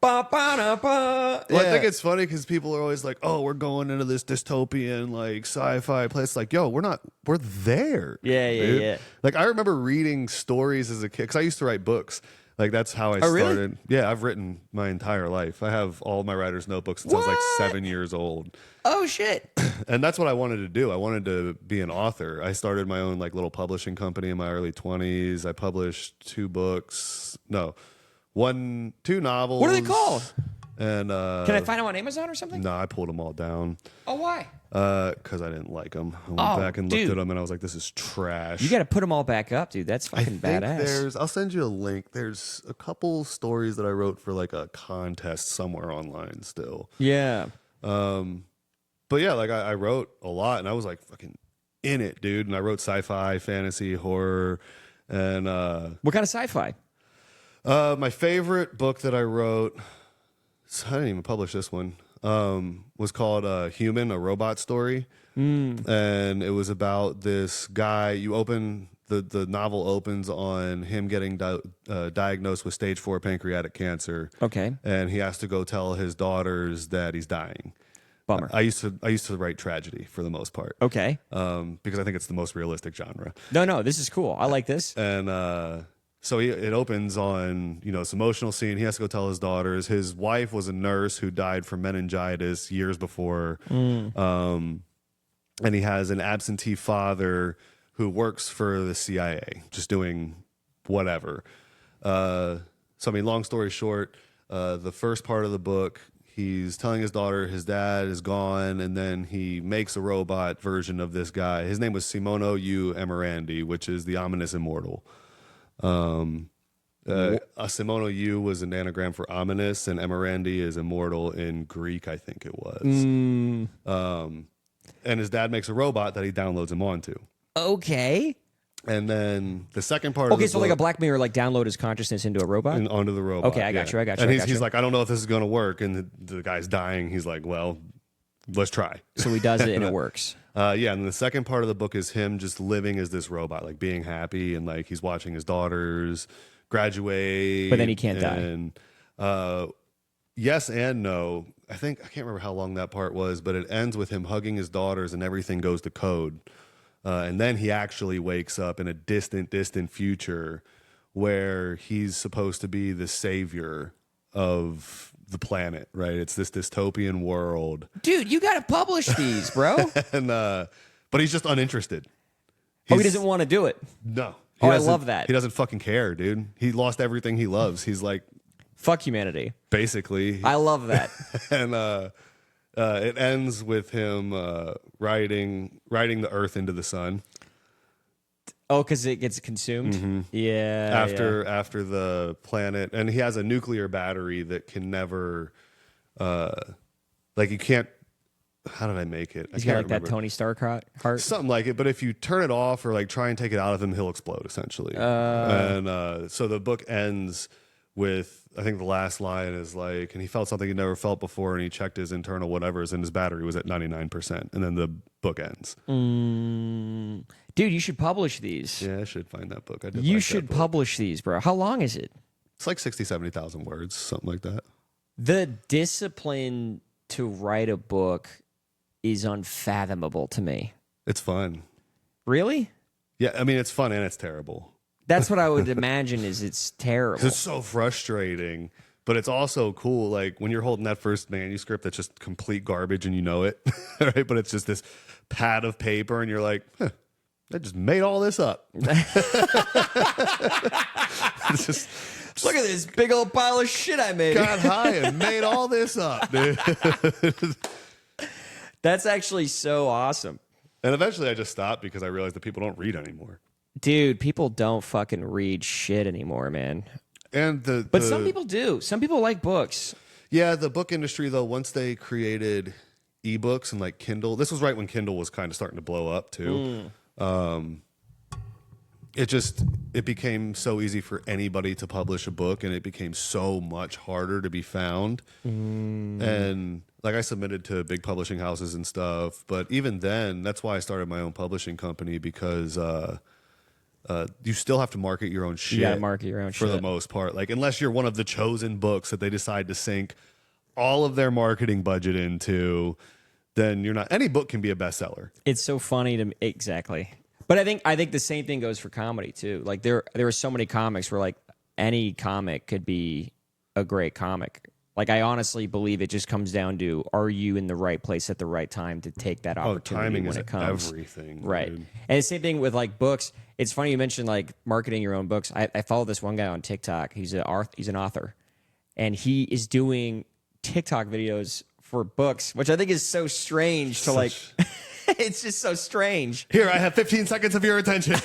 Ba-ba-da-ba. Well, I Yeah. think it's funny because people are always like, "Oh, we're going into this dystopian like sci-fi place." Like, yo, we're not. We're there. Yeah, dude. yeah. Like, I remember reading stories as a kid because I used to write books. Like, that's how I Oh, really? started. Yeah, I've written my entire life. I have all my writer's notebooks since I was like What? 7 years old, Oh shit. and that's what I wanted to do. I wanted to be an author. I started my own like little publishing company in my early 20s. I published 2 books. No, 2 novels. What are they called? And Can I find them on Amazon or something? no, I pulled them all down. Oh, why? Because I didn't like them. I went back and looked dude. at them, and I was like, "This is trash." You got to put them all back up, dude. That's I fucking think badass. I'll send you a link. There's a couple stories that I wrote for like a contest somewhere online still. Yeah. But yeah, like I wrote a lot, and I was like fucking in it, dude. And I wrote sci-fi, fantasy, horror, and What kind of sci-fi? my favorite book that I wrote. I didn't even publish this one. Was called Human, a Robot Story. And it was about this guy. You open the novel opens on him getting diagnosed with stage 4 pancreatic cancer. Okay. And he has to go tell his daughters that he's dying. Bummer. I used to write tragedy for the most part. Okay. Because I think it's the most realistic genre. No, this is cool. I like this. And so it opens on, this emotional scene. He has to go tell his daughters. His wife was a nurse who died from meningitis years before. And he has an absentee father who works for the CIA, just doing whatever. So, I mean, long story short, the first part of the book, he's telling his daughter his dad is gone, and then he makes a robot version of this guy. His name was Simono U. Emerandi, which is the ominous immortal. Simono U was an anagram for ominous, and Emerandi is immortal in Greek, I think it was. And his dad makes a robot that he downloads him onto. Okay. And then the second part of the Okay, so book, like a Black Mirror, like download his consciousness into a robot? and onto the robot. Okay, I got you. And he's like, I don't know if this is going to work. And the guy's dying. He's like, well, let's try. So he does it and it works. Yeah, and the second part of the book is him just living as this robot, like being happy, and like he's watching his daughters graduate. But then he can't die. And yes and no. I can't remember how long that part was, but it ends with him hugging his daughters and everything goes to code. And then he actually wakes up in a distant, distant future where he's supposed to be the savior of the planet, right? It's this dystopian world. Dude, you got to publish these, bro. And but he's just uninterested. He doesn't want to do it. No. Oh, I love that. He doesn't fucking care, dude. He lost everything he loves. He's like, Fuck humanity. basically. I love that. And it ends with him riding the Earth into the sun. Oh, because it gets consumed? Yeah. After the planet, and he has a nuclear battery that can never, like you can't. How did I make it? He's I got can't like that remember. Tony Stark heart. Something like it, but if you turn it off or like try and take it out of him, he'll explode essentially. And so the book ends with, I think the last line is like, and he felt something he never felt before, and he checked his internal whatever's, and his battery was at 99%, and then the book ends. Dude, you should publish these. Yeah, I should find that book. I did. You like should that book. publish these, bro. How long is it? It's like 60, 70,000 words, something like that. The discipline to write a book is unfathomable to me. It's fun. Really? Yeah, I mean, it's fun and it's terrible. That's what I would imagine is it's terrible. It's so frustrating, but it's also cool. Like when you're holding that first manuscript that's just complete garbage and you know it, right? But it's just this pad of paper and you're like, huh, I just made all this up. It's just Look at this big old pile of shit I made. got high and made all this up, dude. That's actually so awesome. And eventually I just stopped because I realized that people don't read anymore. Dude, people don't fucking read shit anymore, man. And But some people do. Some people like books. Yeah, the book industry, though, once they created ebooks and like Kindle, this was right when Kindle was kind of starting to blow up too. It became so easy for anybody to publish a book, and it became so much harder to be found. And like I submitted to big publishing houses and stuff, but even then, that's why I started my own publishing company, because you still have to market your own shit. You gotta market your own for shit. the most part. Like, unless you're one of the chosen books that they decide to sink all of their marketing budget into, then you're not. Any book can be a bestseller. It's so funny to me. Exactly. But I think the same thing goes for comedy too. Like there are so many comics where like any comic could be a great comic. Like I honestly believe it just comes down to, are you in the right place at the right time to take that opportunity timing when is it comes? everything, right? dude. And the same thing with like books. It's funny you mentioned like marketing your own books. I follow this one guy on TikTok. He's an author, and he is doing TikTok videos for books, which I think is so strange to like. It's just so strange. Here, I have 15 seconds of your attention.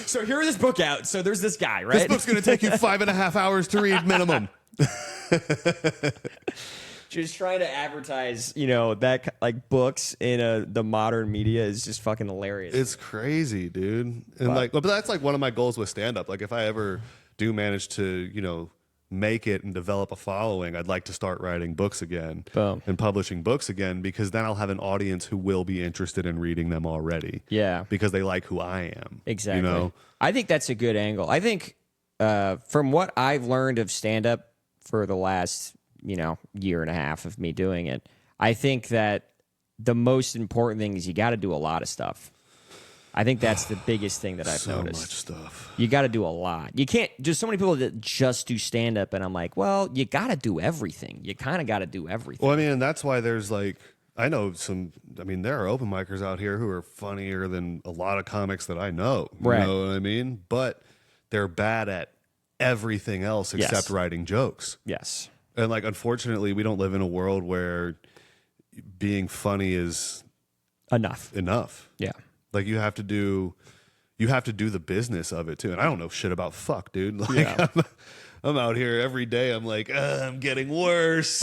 So here is this book out. So there's this guy, right? This book's going to take you 5.5 hours to read minimum. Just trying to advertise, that like books in the modern media is just fucking hilarious. It's crazy, dude. And but that's like one of my goals with stand up. Like if I ever do manage to, make it and develop a following, I'd like to start writing books again. Boom. And publishing books again, because then I'll have an audience who will be interested in reading them already. Yeah. Because they like who I am. Exactly. I think that's a good angle. I think from what I've learned of stand up for the last, year and a half of me doing it, I think that the most important thing is you got to do a lot of stuff. I think that's the biggest thing that I've noticed. So much stuff. You got to do a lot. You can't. There's so many people that just do stand up, and I'm like, well, you got to do everything. You kind of got to do everything. Well, I mean, and that's why there's like, I know there are open micers out here who are funnier than a lot of comics that I know. You Right. know what I mean? But they're bad at everything else except Yes. writing jokes. Yes. And like, unfortunately, we don't live in a world where being funny is Enough. Yeah. like you have to do the business of it too. And I don't know shit about fuck, dude. Like Yeah. I'm out here every day. I'm like, I'm getting worse.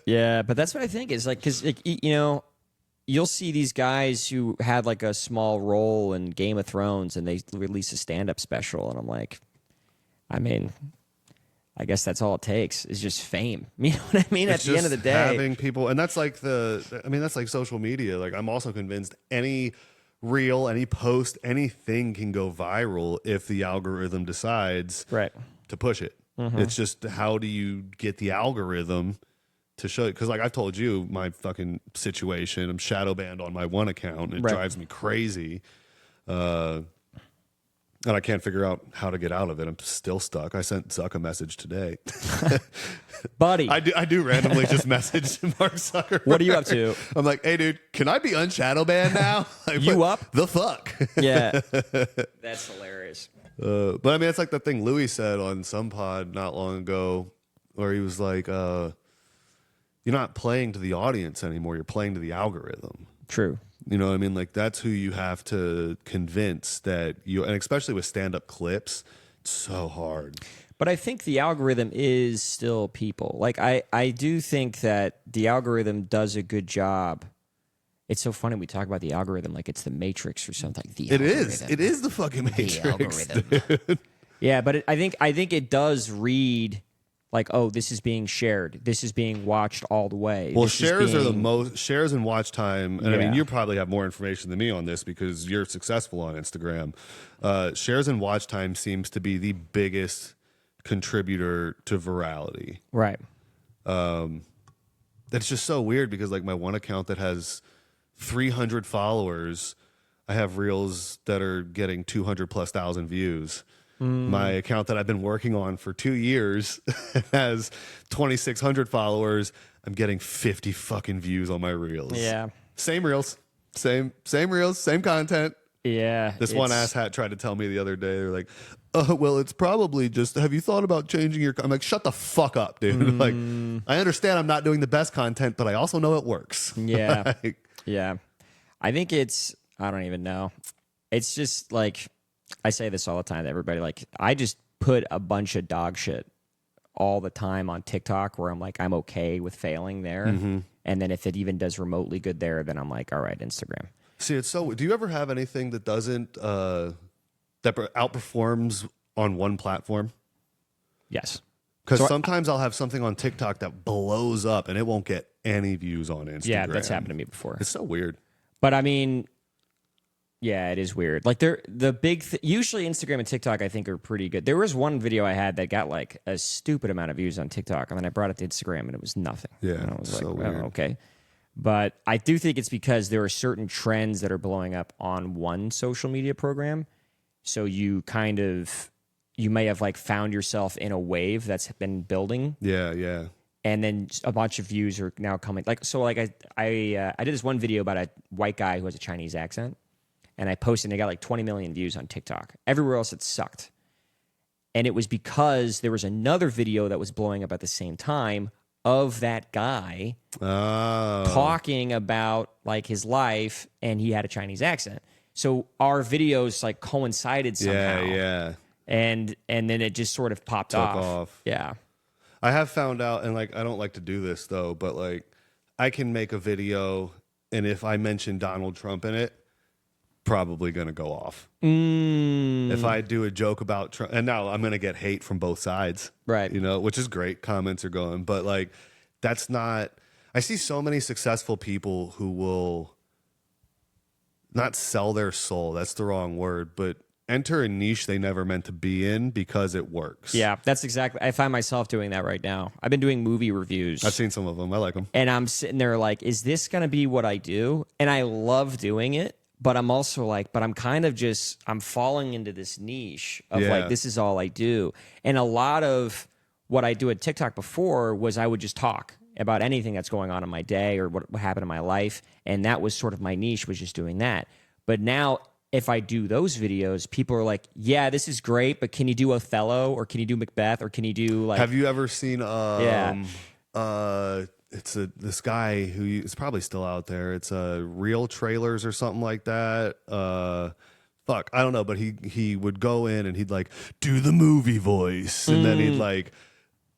Yeah, but that's what I think is like, because you'll see these guys who had like a small role in Game of Thrones, and they release a stand-up special, and I'm like, I mean, I guess that's all it takes is just fame. You know what I mean? It's At the end of the just day, having people, and that's like that's like social media. Like I'm also convinced any reel, any post, anything can go viral if the algorithm decides right? to push it. It's just, how do you get the algorithm to show it? Because like I've told you my fucking situation, I'm shadow banned on my one account, and it Right. drives me crazy. And I can't figure out how to get out of it. I'm still stuck. I sent Zuck a message today. Buddy, I do randomly just message Mark Zuckerberg. what are you up to? I'm like, hey, dude, can I be unshadow banned now? Like, You what up? the fuck? Yeah, that's hilarious. But I mean, it's like the thing Louis said on some pod not long ago, where he was like, you're not playing to the audience anymore. You're playing to the algorithm. True. You know what I mean? Like, that's who you have to convince that you, and especially with stand-up clips, it's so hard. But I think the algorithm is still people. Like I do think that the algorithm does a good job. It's so funny we talk about the algorithm like it's the Matrix or something. It is the fucking Matrix. algorithm. Yeah, but I think it does read like, oh, this is being shared. This is being watched all the way. Well, This is shares are the being- most, shares and watch time. And I mean, Yeah. you probably have more information than me on this because you're successful on Instagram. Shares and watch time seems to be the biggest contributor to virality. Right. That's just so weird because like my one account that has 300 followers, I have reels that are getting 200,000+ views. My account that I've been working on for 2 years has 2,600 followers. I'm getting 50 fucking views on my reels. Yeah. Same reels, same reels, same content. Yeah. This one asshat tried to tell me the other day, they're like, well, it's probably just, have you thought about changing your, I'm like, shut the fuck up, dude. Like, I understand I'm not doing the best content, but I also know it works. Yeah. Like, Yeah. I think I don't even know. It's just like, I say this all the time to everybody. Like, I just put a bunch of dog shit all the time on TikTok where I'm like, I'm okay with failing there. And then if it even does remotely good there, then I'm like, all right, Instagram. see, it's so, do you ever have anything that doesn't, that outperforms on one platform? Yes. Because sometimes I'll have something on TikTok that blows up and it won't get any views on Instagram. Yeah, that's happened to me before. It's so weird. But I mean, Yeah, it is weird. Like usually Instagram and TikTok I think are pretty good. There was one video I had that got like a stupid amount of views on TikTok, and then I brought it to Instagram and it was nothing. Yeah, and I was so like, weird. oh, okay. But I do think it's because there are certain trends that are blowing up on one social media program. So you may have like found yourself in a wave that's been building. Yeah. And then a bunch of views are now coming. Like I did this one video about a white guy who has a Chinese accent, and I posted and it got like 20 million views on TikTok. Everywhere else it sucked. And it was because there was another video that was blowing up at the same time of that guy talking about like his life, and he had a Chinese accent. So our videos like coincided somehow. Yeah. And then it just sort of popped off. Yeah. I have found out, and like I don't like to do this though, but like I can make a video, and if I mention Donald Trump in it, probably gonna go off. If I do a joke about Trump, and now I'm gonna get hate from both sides, Right? You know, which is great. Comments are going, but like that's not. I see so many successful people who will not sell their soul. That's the wrong word, but enter a niche they never meant to be in because it works. Yeah, that's exactly. I find myself doing that right now. I've been doing movie reviews. I've seen some of them. I like them. And I'm sitting there like, is this going to be what I do? And I love doing it, but I'm also like, but I'm kind of just, I'm falling into this niche of like, this is all I do. And a lot of what I do at TikTok before was I would just talk about anything that's going on in my day or what happened in my life. And that was sort of my niche, was just doing that. But now if I do those videos, people are like, yeah, this is great, but can you do Othello, or can you do Macbeth, or can you do like... Have you ever seen this guy who is probably still out there. It's Real Trailers or something like that. Fuck, I don't know, but he would go in and he'd like do the movie voice, and then he'd like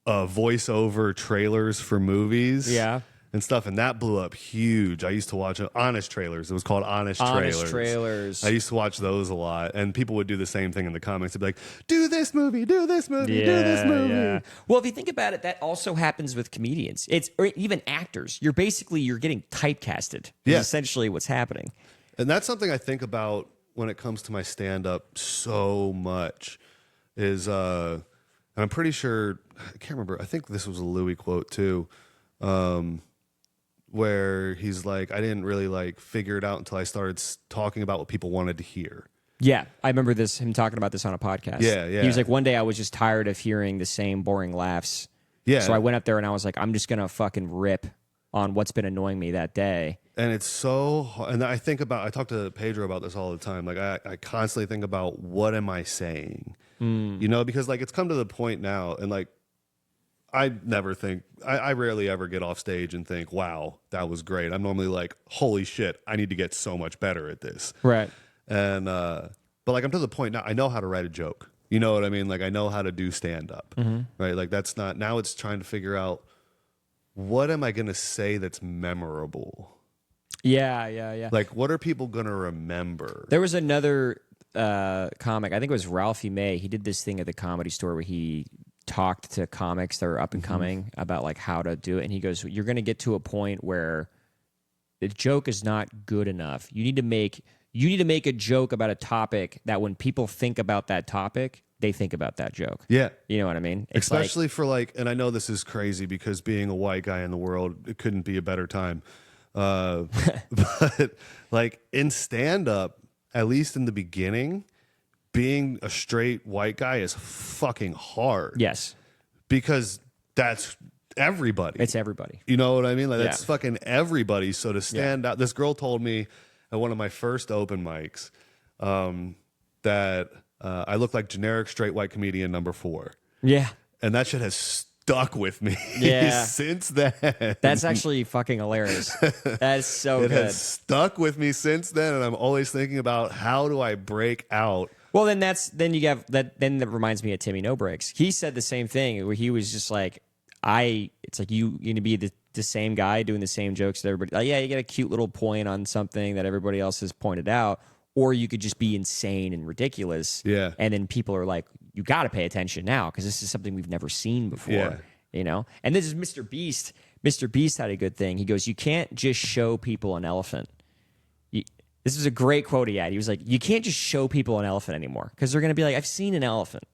voice over trailers for movies. Yeah. And stuff, and that blew up huge. I used to watch Honest Trailers. It was called Honest Trailers. I used to watch those a lot, and people would do the same thing in the comments. They'd be like, do this movie, do this movie, do this movie. Yeah. Well, if you think about it, that also happens with comedians. Or even actors. You're getting typecasted. Yeah. Is essentially what's happening. And that's something I think about when it comes to my stand-up so much is, and I'm pretty sure, I can't remember, I think this was a Louis quote too, where he's like, I didn't really like figure it out until I started talking about what people wanted to hear. Yeah, I remember him talking about this on a podcast. Yeah. He was like, one day I was just tired of hearing the same boring laughs. Yeah. So I went up there and I was like, I'm just going to fucking rip on what's been annoying me that day. And it's so hard. And I talk to Pedro about this all the time. Like I constantly think about, what am I saying? You know, because like it's come to the point now, and like, I rarely ever get off stage and think, wow, that was great. I'm normally like, holy shit, I need to get so much better at this. Right. And, but like, I'm to the point now, I know how to write a joke. You know what I mean? Like, I know how to do stand up, right? Like, now it's trying to figure out, what am I going to say that's memorable? Yeah. Like, what are people going to remember? There was another comic, I think it was Ralphie May. He did this thing at the Comedy Store where he talked to comics that are up and coming about like how to do it, and he goes, you're going to get to a point where the joke is not good enough. You need to make a joke about a topic that when people think about that topic, they think about that joke. Yeah. You know what I mean? It's especially for like, and I know this is crazy because being a white guy in the world, it couldn't be a better time. But like in stand up, at least in the beginning, being a straight white guy is fucking hard. Yes. Because that's everybody. It's everybody. You know what I mean? Like that's fucking everybody. So to stand out, this girl told me at one of my first open mics that I look like generic straight white comedian number 4. Yeah. And that shit has stuck with me since then. That's actually fucking hilarious. That's so good. It has stuck with me since then, and I'm always thinking about, how do I break out? Well, then that reminds me of Timmy No Breaks. He said the same thing where he was just like, it's like you need to be the same guy doing the same jokes that everybody. Like, yeah, you get a cute little point on something that everybody else has pointed out, or you could just be insane and ridiculous. Yeah. And then people are like, you got to pay attention now because this is something we've never seen before. Yeah. You know? And this is Mr. Beast. Mr. Beast had a good thing. He goes, you can't just show people an elephant. This is a great quote he had. He was like, you can't just show people an elephant anymore because they're going to be like, I've seen an elephant.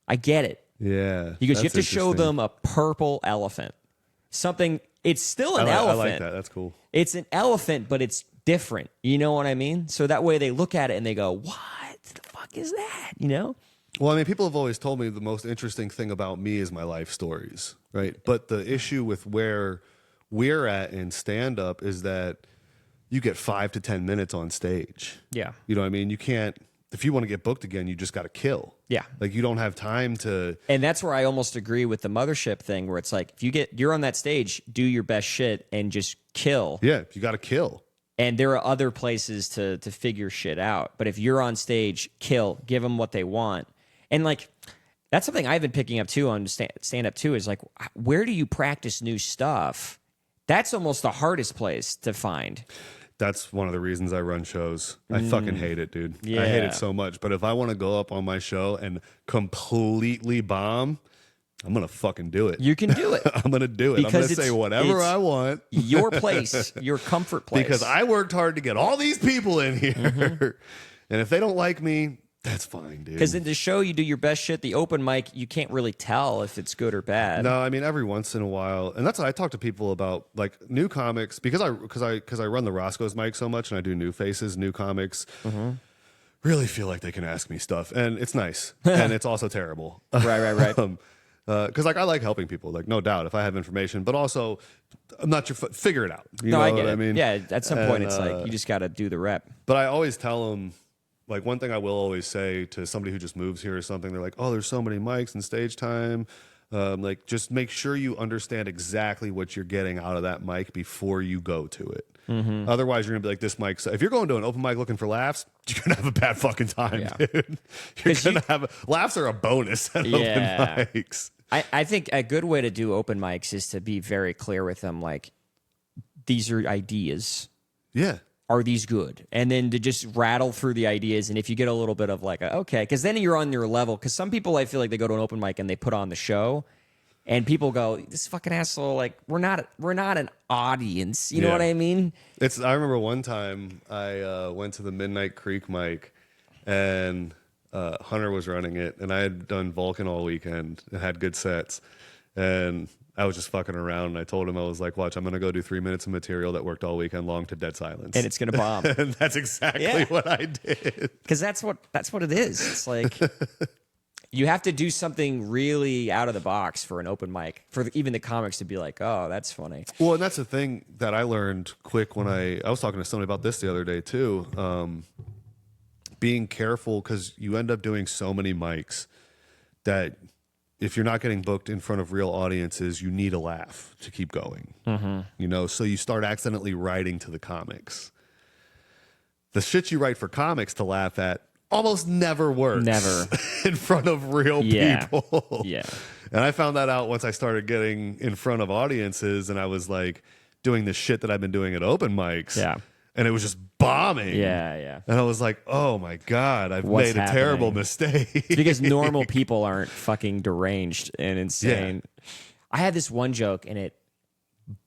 I get it. Yeah. He goes, you have that's to show interesting. them a purple elephant. Something, it's still an elephant. I like that. That's cool. It's an elephant, but it's different. You know what I mean? So that way they look at it and they go, what the fuck is that? You know? Well, I mean, people have always told me the most interesting thing about me is my life stories, right? But the issue with where we're at in stand-up is that you get 5 to 10 minutes on stage. Yeah. You know what I mean? You can't, if you want to get booked again, you just got to kill. Yeah. Like you don't have time to. And that's where I almost agree with the mothership thing where it's like, if you're on that stage, do your best shit and just kill. Yeah, you got to kill. And there are other places to figure shit out. But if you're on stage, kill, give them what they want. And like, that's something I've been picking up too on stand up too is like, where do you practice new stuff? That's almost the hardest place to find. That's one of the reasons I run shows. I fucking hate it, dude. Yeah. I hate it so much. But if I want to go up on my show and completely bomb, I'm going to fucking do it. You can do it. I'm going to do it. Because I'm going to say whatever I want. Your place, your comfort place. Because I worked hard to get all these people in here. And if they don't like me, that's fine, dude. Because in the show, you do your best shit. The open mic, you can't really tell if it's good or bad. No, I mean every once in a while, and that's what I talk to people about, like new comics, because I run the Roscoe's mic so much, and I do new faces, new comics. Really feel like they can ask me stuff, and it's nice, and it's also terrible. Right. Because like I like helping people, like no doubt, if I have information, but also I'm not your figure it out. You know I get what it. I mean? Yeah, at some point, it's like you just got to do the rep. But I always tell them, like one thing I will always say to somebody who just moves here or something, they're like, oh, there's so many mics and stage time. Like just make sure you understand exactly what you're getting out of that mic before you go to it. Otherwise, you're going to be like, this mic. If you're going to an open mic looking for laughs, you're going to have a bad fucking time, dude. You're going to have laughs are a bonus at open mics. I think a good way to do open mics is to be very clear with them, like, these are ideas. Yeah. Are these good? And then to just rattle through the ideas. And if you get a little bit of like, okay, because then you're on your level. Because some people, I feel like they go to an open mic and they put on the show, and people go, "This fucking asshole!" Like we're not an audience. You know what I mean? I remember one time I went to the Midnight Creek mic, and Hunter was running it, and I had done Vulcan all weekend and had good sets, and I was just fucking around, and I told him, I was like, watch, I'm going to go do 3 minutes of material that worked all weekend long to dead silence. And it's going to bomb. And that's exactly what I did. Because that's what it is. It's like you have to do something really out of the box for an open mic, for even the comics to be like, oh, that's funny. Well, and that's the thing that I learned quick when I was talking to somebody about this the other day too. Being careful, because you end up doing so many mics that if you're not getting booked in front of real audiences, you need a laugh to keep going. You know, so you start accidentally writing to the comics. The shit you write for comics to laugh at almost never works. Never. In front of real people. Yeah. And I found that out once I started getting in front of audiences, and I was like doing the shit that I've been doing at open mics. Yeah. And it was just bombing. Yeah. And I was like, oh my God, I've What's made a happening? terrible mistake. It's because normal people aren't fucking deranged and insane. I had this one joke, and it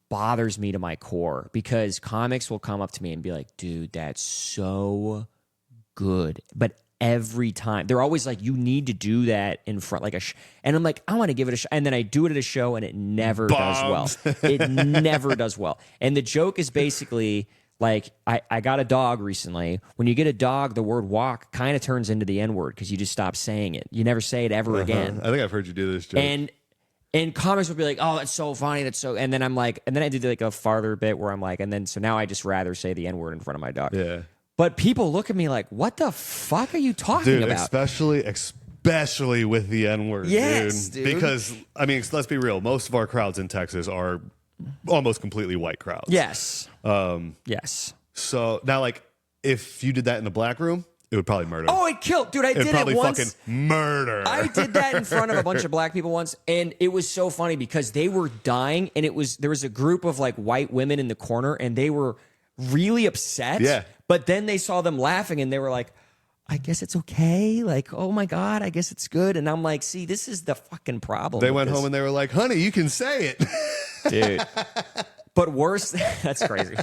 bothers me to my core, because comics will come up to me and be like, dude, that's so good. But every time they're always like, you need to do that in front, like and I'm like, I want to give it a shot. And then I do it at a show, and it never does well. It never does well. And the joke is basically like, I got a dog recently. When you get a dog, the word walk kind of turns into the N-word, because you just stop saying it. You never say it ever again. I think I've heard you do this joke. And comics would be like, oh, that's so funny. That's so, and then I'm like, and then I did like a farther bit where I'm like, and then, so now I just rather say the N-word in front of my dog. Yeah. But people look at me like, what the fuck are you talking about? Especially with the N-word, Yes, dude. Because, I mean, let's be real. Most of our crowds in Texas are almost completely white crowds. Yes. Yes. So now, like, if you did that in the black room, it would probably murder. Oh, it killed. Dude, I did probably it once. fucking murder. I did that in front of a bunch of black people once, and it was so funny because they were dying, and there was a group of like white women in the corner, and they were really upset. Yeah. But then they saw them laughing, and they were like, I guess it's okay. Like, oh my God, I guess it's good. And I'm like, see, this is the fucking problem. They went home and they were like, honey, you can say it. Dude. But worse, that's crazy.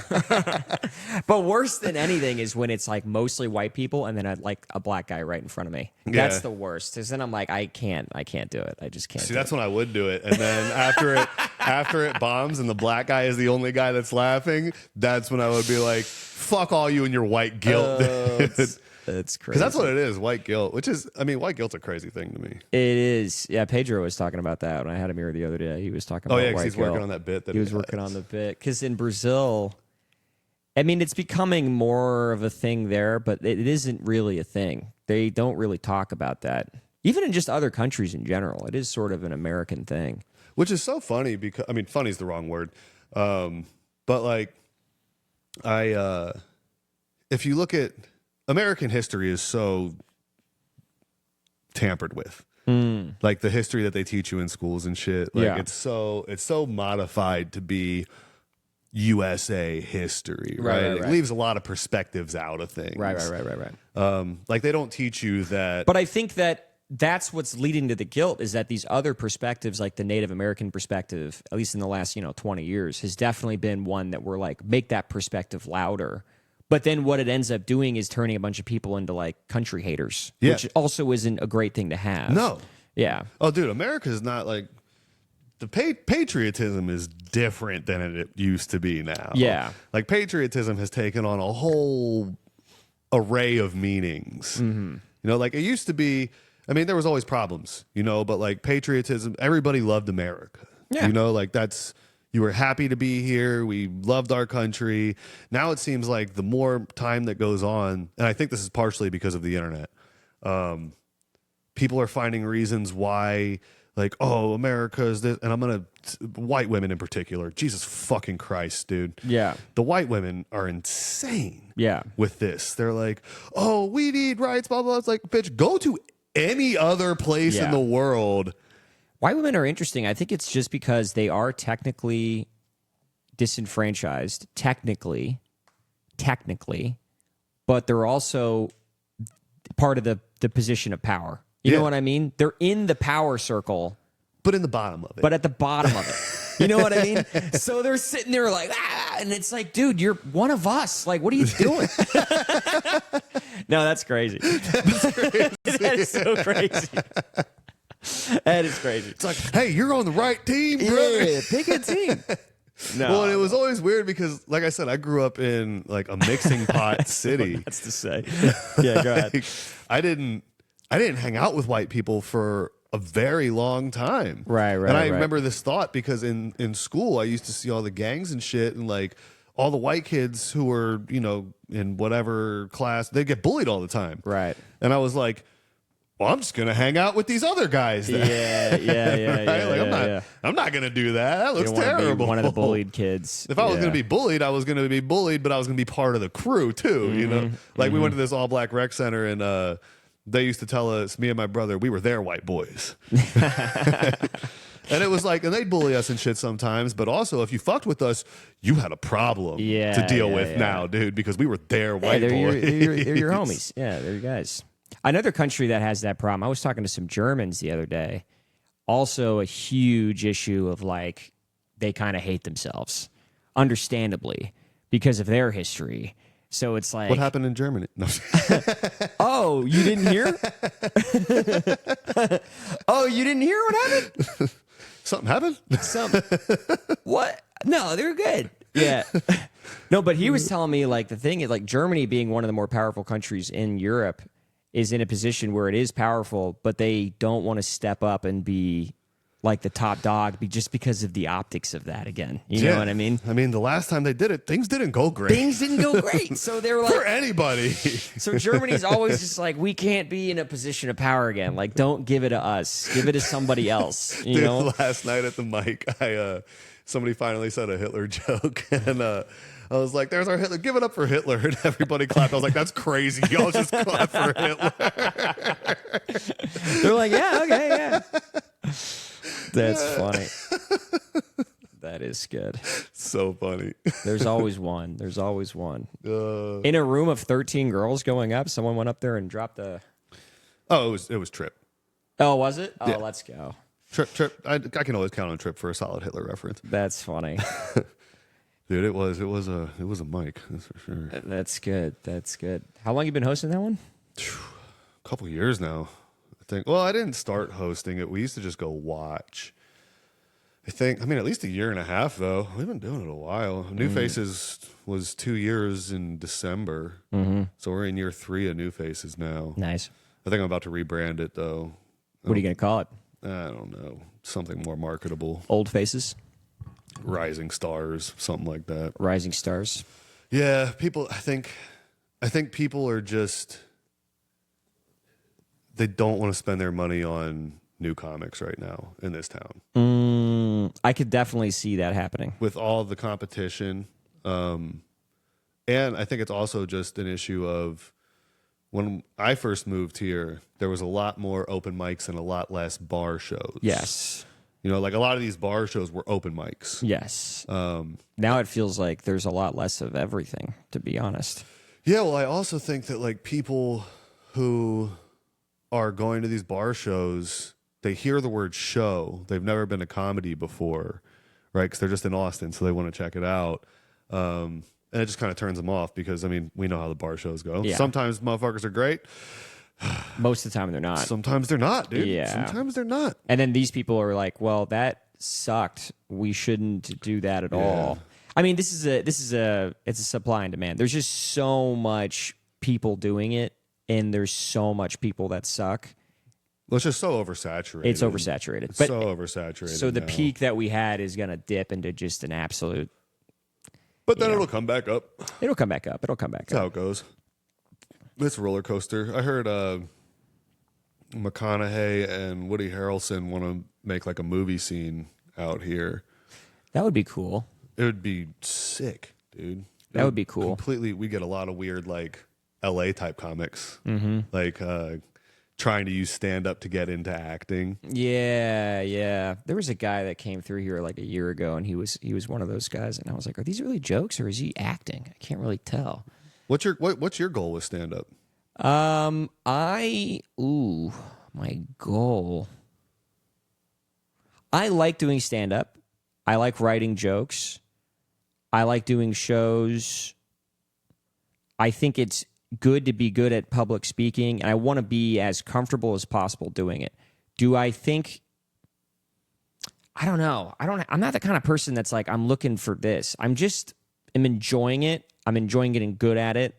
But worse than anything is when it's like mostly white people and then like a black guy right in front of me. Yeah. That's the worst. Because then I'm like, I can't do it. I just can't. See, that's when I would do it. And then after it bombs and the black guy is the only guy that's laughing, that's when I would be like, fuck all you and your white guilt. That's crazy. Because that's what it is, white guilt, which is, I mean, white guilt's a crazy thing to me. It is. Yeah, Pedro was talking about that when I had him here the other day. He was talking about because white he's guilt. working on that bit. He was working on the bit. Because in Brazil, I mean, it's becoming more of a thing there, but it isn't really a thing. They don't really talk about that. Even in just other countries in general, it is sort of an American thing. Which is so funny because, I mean, funny is the wrong word. But like, if you look at American history is so tampered with. Like the history that they teach you in schools and shit. Like it's so modified to be USA history, right? It leaves a lot of perspectives out of things. Right. Like they don't teach you that. But I think that's what's leading to the guilt is that these other perspectives, like the Native American perspective, at least in the last 20 years, has definitely been one that we're like make that perspective louder. But then what it ends up doing is turning a bunch of people into like country haters, which also isn't a great thing to have. No. Yeah. Oh, dude, America's not like the patriotism is different than it used to be now. Yeah. Like patriotism has taken on a whole array of meanings. Like it used to be, I mean, there was always problems, but like patriotism, everybody loved America. Yeah. Like you were happy to be here. We loved our country. Now it seems like the more time that goes on, and I think this is partially because of the internet, people are finding reasons why, like, oh, America is this, and I'm going to, white women in particular, Jesus fucking Christ, dude. Yeah. The white women are insane Yeah. with this. They're like, oh, we need rights, blah, blah. It's like, bitch, go to any other place in the world. White women are interesting. I think it's just because they are technically disenfranchised, technically, but they're also part of the position of power. You know what I mean? They're in the power circle. But in the bottom of it. But at the bottom of it. You know what I mean? So they're sitting there like, and it's like, dude, you're one of us. Like, what are you doing? No, that's crazy. That is so crazy. That is crazy. It's like, hey, you're on the right team, brother. Yeah, pick a team. No. Well, and it was always weird because, like I said, I grew up in like a mixing pot city. That's to say. Yeah, go ahead. Like, I didn't hang out with white people for a very long time. Right. And I remember this thought because in school I used to see all the gangs and shit, and like all the white kids who were, in whatever class, they get bullied all the time. Right. And I was like, well, I'm just gonna hang out with these other guys then. Yeah. Right? Like, I'm not gonna do that. That looks you don't wanna be terrible. one of the bullied kids. If I was gonna be bullied, I was gonna be bullied, but I was gonna be part of the crew too. Like we went to this all black rec center, and they used to tell us, me and my brother, we were their white boys. And it was like, and they'd bully us and shit sometimes, but also if you fucked with us, you had a problem to deal with now, dude, because we were their white boys. They're your homies. Yeah, they're your guys. Another country that has that problem, I was talking to some Germans the other day, also a huge issue of like, they kind of hate themselves, understandably, because of their history. So it's like... What happened in Germany? No. Oh, you didn't hear? Oh, you didn't hear what happened? Something happened? What? No, they're good. Yeah. No, but he was telling me like the thing is like Germany being one of the more powerful countries in Europe is in a position where it is powerful, but they don't want to step up and be like the top dog just because of the optics of that again. You know what I mean? I mean, the last time they did it, things didn't go great. Things didn't go great. So they were like... For anybody. So Germany's always just like, we can't be in a position of power again. Like, don't give it to us. Give it to somebody else. You know? Last night at the mic, somebody finally said a Hitler joke, and I was like, there's our Hitler. Give it up for Hitler. And everybody clapped. I was like, that's crazy. Y'all just clap for Hitler. They're like, yeah, okay, yeah. That's funny. That is good. So funny. There's always one. There's always one. In a room of 13 girls going up, someone went up there and dropped the... Oh, it was Trip. Oh, was it? Oh, yeah. Let's go. Trip. I can always count on Trip for a solid Hitler reference. That's funny. Dude, it was a mic, that's for sure. That's good. That's good. How long you been hosting that one? A couple years now, I think. Well, I didn't start hosting it. We used to just go watch. I mean, at least a year and a half, though. We've been doing it a while. New Faces was 2 years in December. So we're in year 3 of New Faces now. Nice. I think I'm about to rebrand it, though. What are you going to call it? I don't know. Something more marketable. Old Faces? Rising Stars, something like that. Rising Stars? Yeah, people, I think people are just, they don't want to spend their money on new comics right now in this town. I could definitely see that happening. With all the competition. And I think it's also just an issue of when I first moved here, there was a lot more open mics and a lot less bar shows. Yes. You know, like a lot of these bar shows were open mics. Yes. Now it feels like there's a lot less of everything, to be honest. Yeah, well, I also think that like people who are going to these bar shows, they hear the word show. They've never been to comedy before, right? Because they're just in Austin, so they want to check it out. And it just kind of turns them off because, I mean, we know how the bar shows go. Yeah. Sometimes motherfuckers are great. Most of the time they're not. Sometimes they're not, dude. Yeah. Sometimes they're not. And then these people are like, well, that sucked. We shouldn't do that at all. I mean, it's a supply and demand. There's just so much people doing it, and there's so much people that suck. Well, it's just so oversaturated. It's oversaturated. It's so oversaturated. So the now. peak that we had is going to dip into just an absolute. But then it'll come back up. It'll come back up. That's how it goes. It's a roller coaster. I heard McConaughey and Woody Harrelson want to make like a movie scene out here. That would be cool. It would be sick, dude. That would be cool. Completely, we get a lot of weird like LA type comics, Mm-hmm. like trying to use stand up to get into acting. Yeah. There was a guy that came through here like a year ago, and he was one of those guys, and I was like, are these really jokes or is he acting? I can't really tell. What's your goal with stand up? My goal. I like doing stand up. I like writing jokes. I like doing shows. I think it's good to be good at public speaking, and I want to be as comfortable as possible doing it. Do I think I don't know. I'm not the kind of person that's like I'm looking for this. I'm enjoying it. I'm enjoying getting good at it.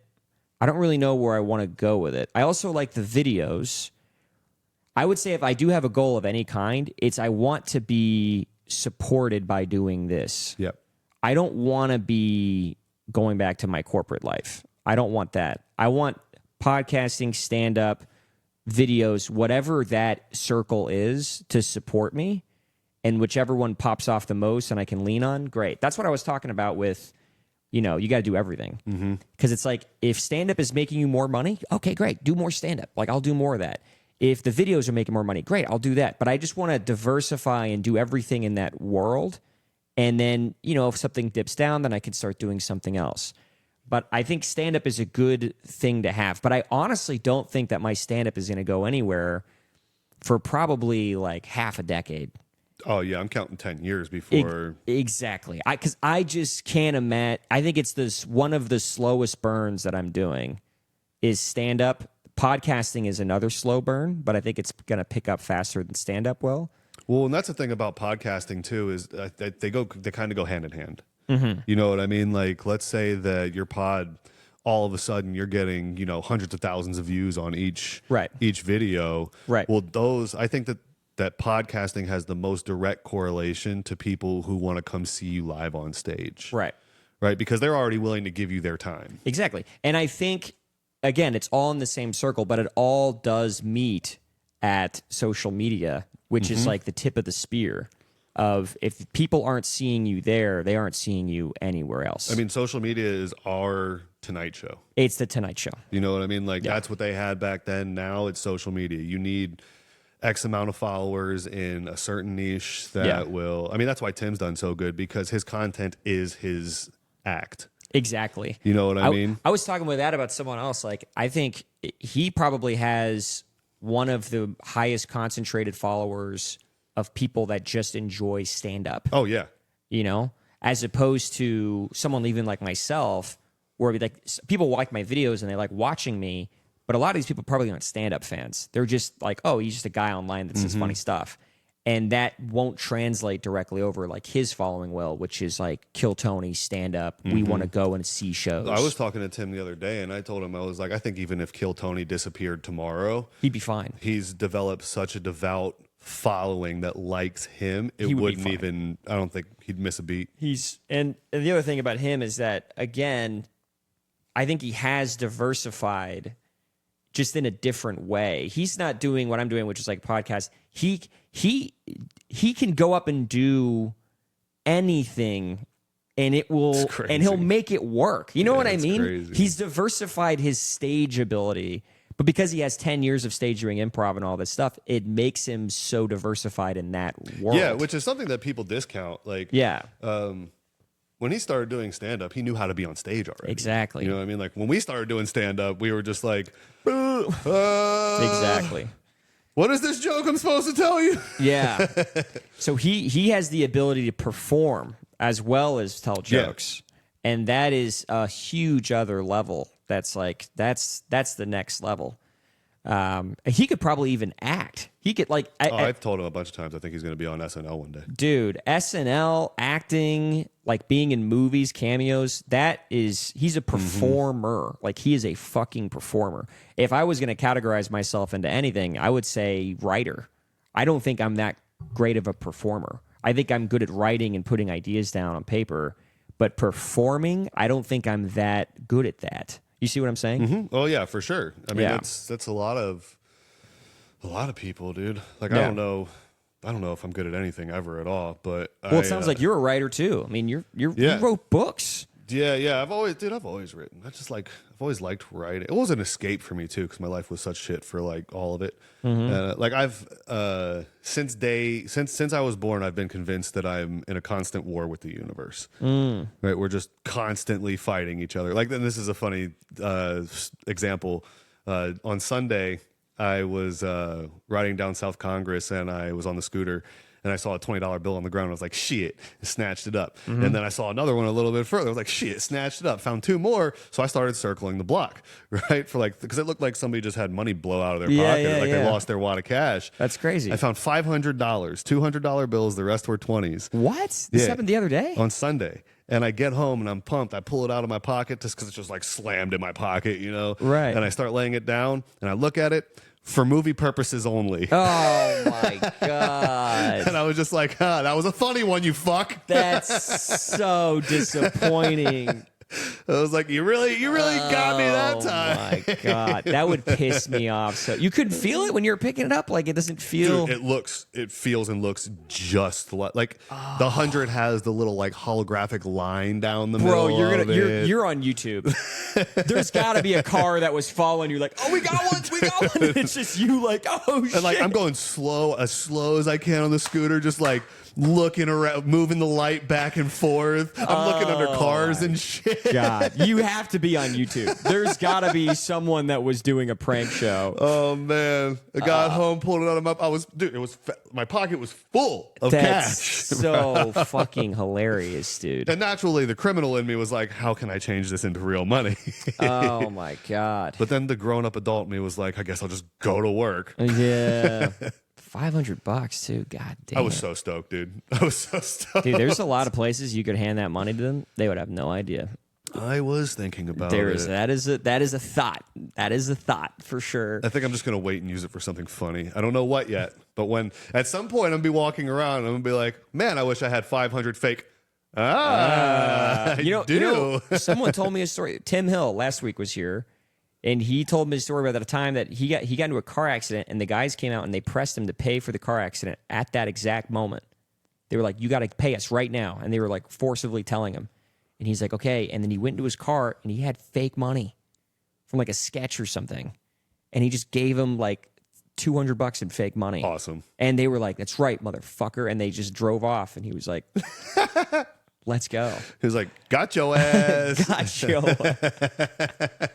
I don't really know where I want to go with it. I also like the videos. I would say if I do have a goal of any kind, it's I want to be supported by doing this. Yep. I don't want to be going back to my corporate life. I don't want that. I want podcasting, stand-up, videos, whatever that circle is to support me, and whichever one pops off the most and I can lean on, great. That's what I was talking about with, you got to do everything. Because it's like, if stand-up is making you more money, okay, great. Do more stand-up. Like, I'll do more of that. If the videos are making more money, great, I'll do that. But I just want to diversify and do everything in that world. And then, if something dips down, then I can start doing something else. But I think stand-up is a good thing to have. But I honestly don't think that my stand-up is going to go anywhere for probably like half a decade. Oh, yeah, I'm counting 10 years before. Exactly. Because I just can't imagine. I think it's one of the slowest burns that I'm doing is stand-up. Podcasting is another slow burn, but I think it's going to pick up faster than stand-up will. Well, and that's the thing about podcasting, too, is that they kind of go hand in hand. Mm-hmm. You know what I mean? Like, let's say that your pod, all of a sudden, you're getting, hundreds of thousands of views on each video. Right. Well, I think that podcasting has the most direct correlation to people who want to come see you live on stage. Right. Right? Because they're already willing to give you their time. Exactly. And I think, again, it's all in the same circle, but it all does meet at social media, which is like the tip of the spear of if people aren't seeing you there, they aren't seeing you anywhere else. I mean, social media is our Tonight Show. It's the Tonight Show. You know what I mean? Like, that's what they had back then. Now it's social media. You need X amount of followers in a certain niche that will... I mean, that's why Tim's done so good, because his content is his act. Exactly. You know what I mean? I was talking with that about someone else. Like, I think he probably has one of the highest concentrated followers of people that just enjoy stand-up. Oh, yeah. as opposed to someone even like myself, where like people like my videos and they like watching me, but a lot of these people probably aren't stand-up fans. They're just like, oh, he's just a guy online that says funny stuff. And that won't translate directly over like his following will, which is like Kill Tony, stand up. We want to go and see shows. I was talking to Tim the other day, and I told him, I was like, I think even if Kill Tony disappeared tomorrow, he'd be fine. He's developed such a devout following that likes him. It wouldn't even, I don't think he'd miss a beat. And the other thing about him is that, again, I think he has diversified just in a different way. He's not doing what I'm doing, which is like podcast. He can go up and do anything, and it will, and he'll make it work. You know what I mean? Crazy. He's diversified his stage ability, but because he has 10 years of stage doing improv and all this stuff, it makes him so diversified in that world. Yeah, which is something that people discount. Like, when he started doing stand-up, he knew how to be on stage already. Exactly. You know what I mean? Like, when we started doing stand-up, we were just like, exactly. What is this joke I'm supposed to tell you? Yeah. So he has the ability to perform as well as tell jokes. Yeah. And that is a huge other level. That's like that's the next level. He could probably even act. He could like I've told him a bunch of times I think he's going to be on SNL one day. Dude, SNL, acting, like being in movies, cameos, he's a performer. Like he is a fucking performer. If I was going to categorize myself into anything, I would say writer. I don't think I'm that great of a performer. I think I'm good at writing and putting ideas down on paper, but performing, I don't think I'm that good at that. You see what I'm saying? Mm-hmm. Oh yeah, for sure. I mean, that's a lot of people, dude. Like I don't know if I'm good at anything ever at all. But it sounds like you're a writer too. I mean, you wrote books. Yeah. I've always written. I've always liked writing. It was an escape for me too, because my life was such shit for like all of it. Like I've since I was born, I've been convinced that I'm in a constant war with the universe. Right, we're just constantly fighting each other. Like, then this is a funny example. On Sunday, I was riding down South Congress, and I was on the scooter. And I saw a $20 bill on the ground. I was like, shit, snatched it up. And then I saw another one a little bit further. I was like, shit, snatched it up. Found two more. So I started circling the block, right? Because it looked like somebody just had money blow out of their pocket. They lost their wad of cash. That's crazy. I found $500, $200 bills. The rest were 20s. What? This happened the other day? On Sunday. And I get home and I'm pumped. I pull it out of my pocket just because it's just like slammed in my pocket, you know? Right. And I start laying it down and I look at it. For movie purposes only. Oh my God. And I was just like, that was a funny one, you fuck. That's so disappointing. I was like, you really got me that time. Oh my God. That would piss me off. So you couldn't feel it when you were picking it up? Like it doesn't feel. Dude, it feels and looks just like the 100 has the little like holographic line down the middle. Bro, you're on YouTube. There's gotta be a car that was following you, like, oh, we got one. And it's just you like, oh shit. And like I'm going as slow as I can on the scooter, just like looking around, moving the light back and forth. I'm looking under cars and shit. God, you have to be on YouTube. There's got to be someone that was doing a prank show. Oh man, I got home, pulled it out of my pocket was full of That's cash. So fucking hilarious, dude. And naturally, the criminal in me was like, "How can I change this into real money?" Oh my God. But then the grown-up adult in me was like, "I guess I'll just go to work." Yeah. $500 too. God damn. I was so stoked, dude. I was so stoked. Dude, there's a lot of places you could hand that money to them. They would have no idea. I was thinking about it. That is a thought. That is a thought for sure. I think I'm just gonna wait and use it for something funny. I don't know what yet, but when at some point I'm gonna be walking around and I'm gonna be like, man, I wish I had 500 fake. You know, someone told me a story. Tim Hill last week was here. And he told me a story about the time that he got into a car accident, and the guys came out and they pressed him to pay for the car accident at that exact moment. They were like, "You got to pay us right now," and they were like forcibly telling him. And he's like, "Okay." And then he went into his car and he had fake money from like a sketch or something, and he just gave him like $200 in fake money. Awesome. And they were like, "That's right, motherfucker," and they just drove off. And he was like, "Let's go." He was like, "Got your ass." Got your ass.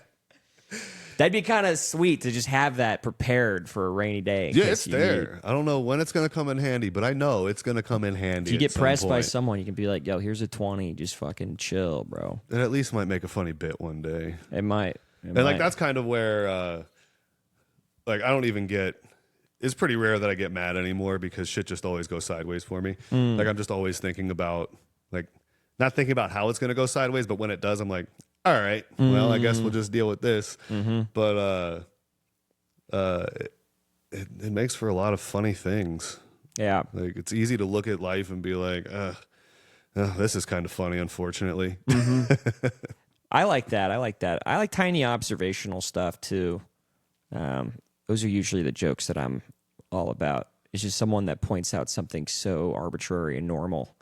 That'd be kind of sweet to just have that prepared for a rainy day. Yeah, it's there. I don't know when it's going to come in handy, but I know it's going to come in handy. If you get pressed by point. someone, you can be like, yo, here's a 20. Just fucking chill, bro. It at least might make a funny bit one day. It might. And like that's kind of where like I don't even get it's pretty rare that I get mad anymore because shit just always goes sideways for me. Like I'm just always thinking about like not thinking about how it's going to go sideways, but when it does I'm like, all right, well, I guess we'll just deal with this. But it makes for a lot of funny things. Yeah. Like it's easy to look at life and be like, this is kind of funny, unfortunately. I like that. I like tiny observational stuff too. Those are usually the jokes that I'm all about. It's just someone that points out something so arbitrary and normal.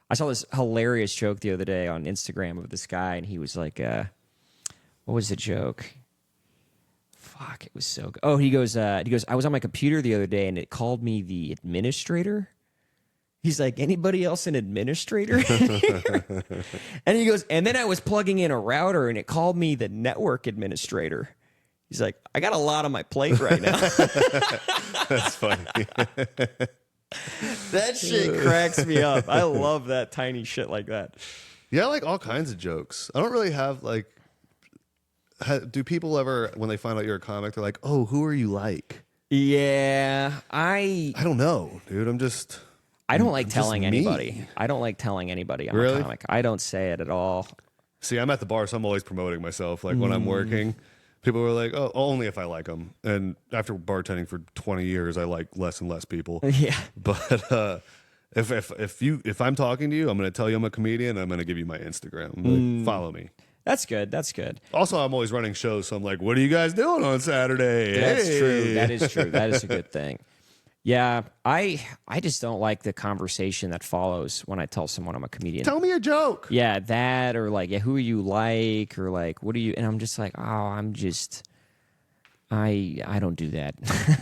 I saw this hilarious joke the other day on Instagram of this guy, and he was like, what was the joke? Fuck, it was so good. Oh, he goes, I was on my computer the other day, and it called me the administrator. He's like, anybody else an administrator? And he goes, and then I was plugging in a router, and it called me the network administrator. He's like, I got a lot on my plate right now. That's funny. That shit cracks me up. I love that tiny shit like that. Yeah, I like all kinds of jokes. I don't really have like. Do people ever, when they find out you're a comic, they're like, "Oh, who are you like?" Yeah, I don't know, dude. I don't like telling me. anybody. I don't like telling anybody I'm a comic. I don't say it at all. See, I'm at the bar, so I'm always promoting myself. Like when I'm working, people are like, "Oh, only if I like them." And after bartending for 20 years, I like less and less people. Yeah. But if I'm talking to you, I'm going to tell you I'm a comedian. And I'm going to give you my Instagram. Like, follow me. That's good. That's good. Also, I'm always running shows, so I'm like, "What are you guys doing on Saturday?" That's Hey. true. That is true. That is a good thing. Yeah, I just don't like the conversation that follows when I tell someone I'm a comedian. Tell me a joke. Yeah, that or like, yeah, who are you like? Or like, what are you? And I'm just like, I don't do that.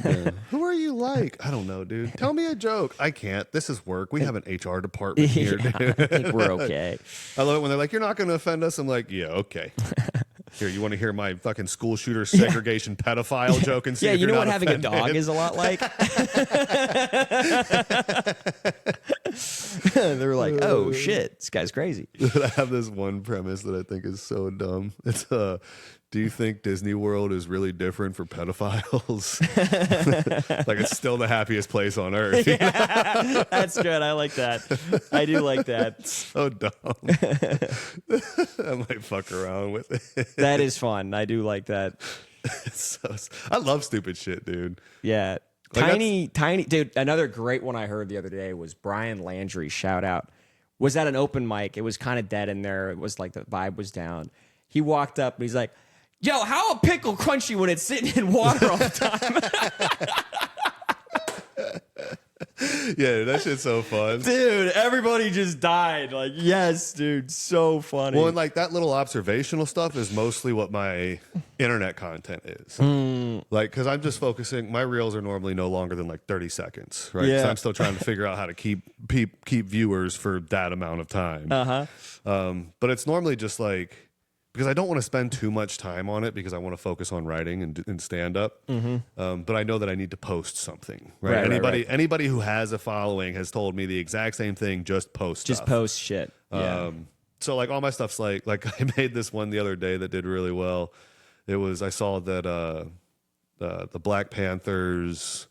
Yeah. Who are you like? I don't know, dude. Tell me a joke. I can't. This is work. We have an HR department here, dude. I think we're okay. I love it when they're like, "You're not going to offend us." I'm like, "Yeah, okay." Here, you want to hear my fucking school shooter segregation pedophile joke and see Yeah, if you you're know what not having offended? a dog is a lot like? They're like, oh shit, this guy's crazy. I have this one premise that I think is so dumb. It's do you think Disney World is really different for pedophiles? Like it's still the happiest place on earth. Yeah, that's good. I like that. I do like that. So dumb. I might fuck around with it. That is fun. I do like that. I love stupid shit, dude. Yeah. Like Tiny, dude. Another great one I heard the other day was Brian Landry. Shout out. Was at an open mic. It was kind of dead in there. It was like the vibe was down. He walked up and he's like, "Yo, how a pickle crunchy when it's sitting in water all the time?" Yeah, that shit's so fun. Dude, everybody just died. Like, yes, dude, so funny. Well, and like that little observational stuff is mostly what my internet content is. Like, because I'm just focusing. My reels are normally no longer than like 30 seconds, right? 'Cause Yeah. I'm still trying to figure out how to keep viewers for that amount of time. But it's normally just like because I don't want to spend too much time on it because I want to focus on writing and stand up. But I know that I need to post something, right? Anybody who has a following has told me the exact same thing. Just post. just stuff. post shit. Yeah. So like all my stuff's like I made this one the other day that did really well. It was I saw that the Black Panthers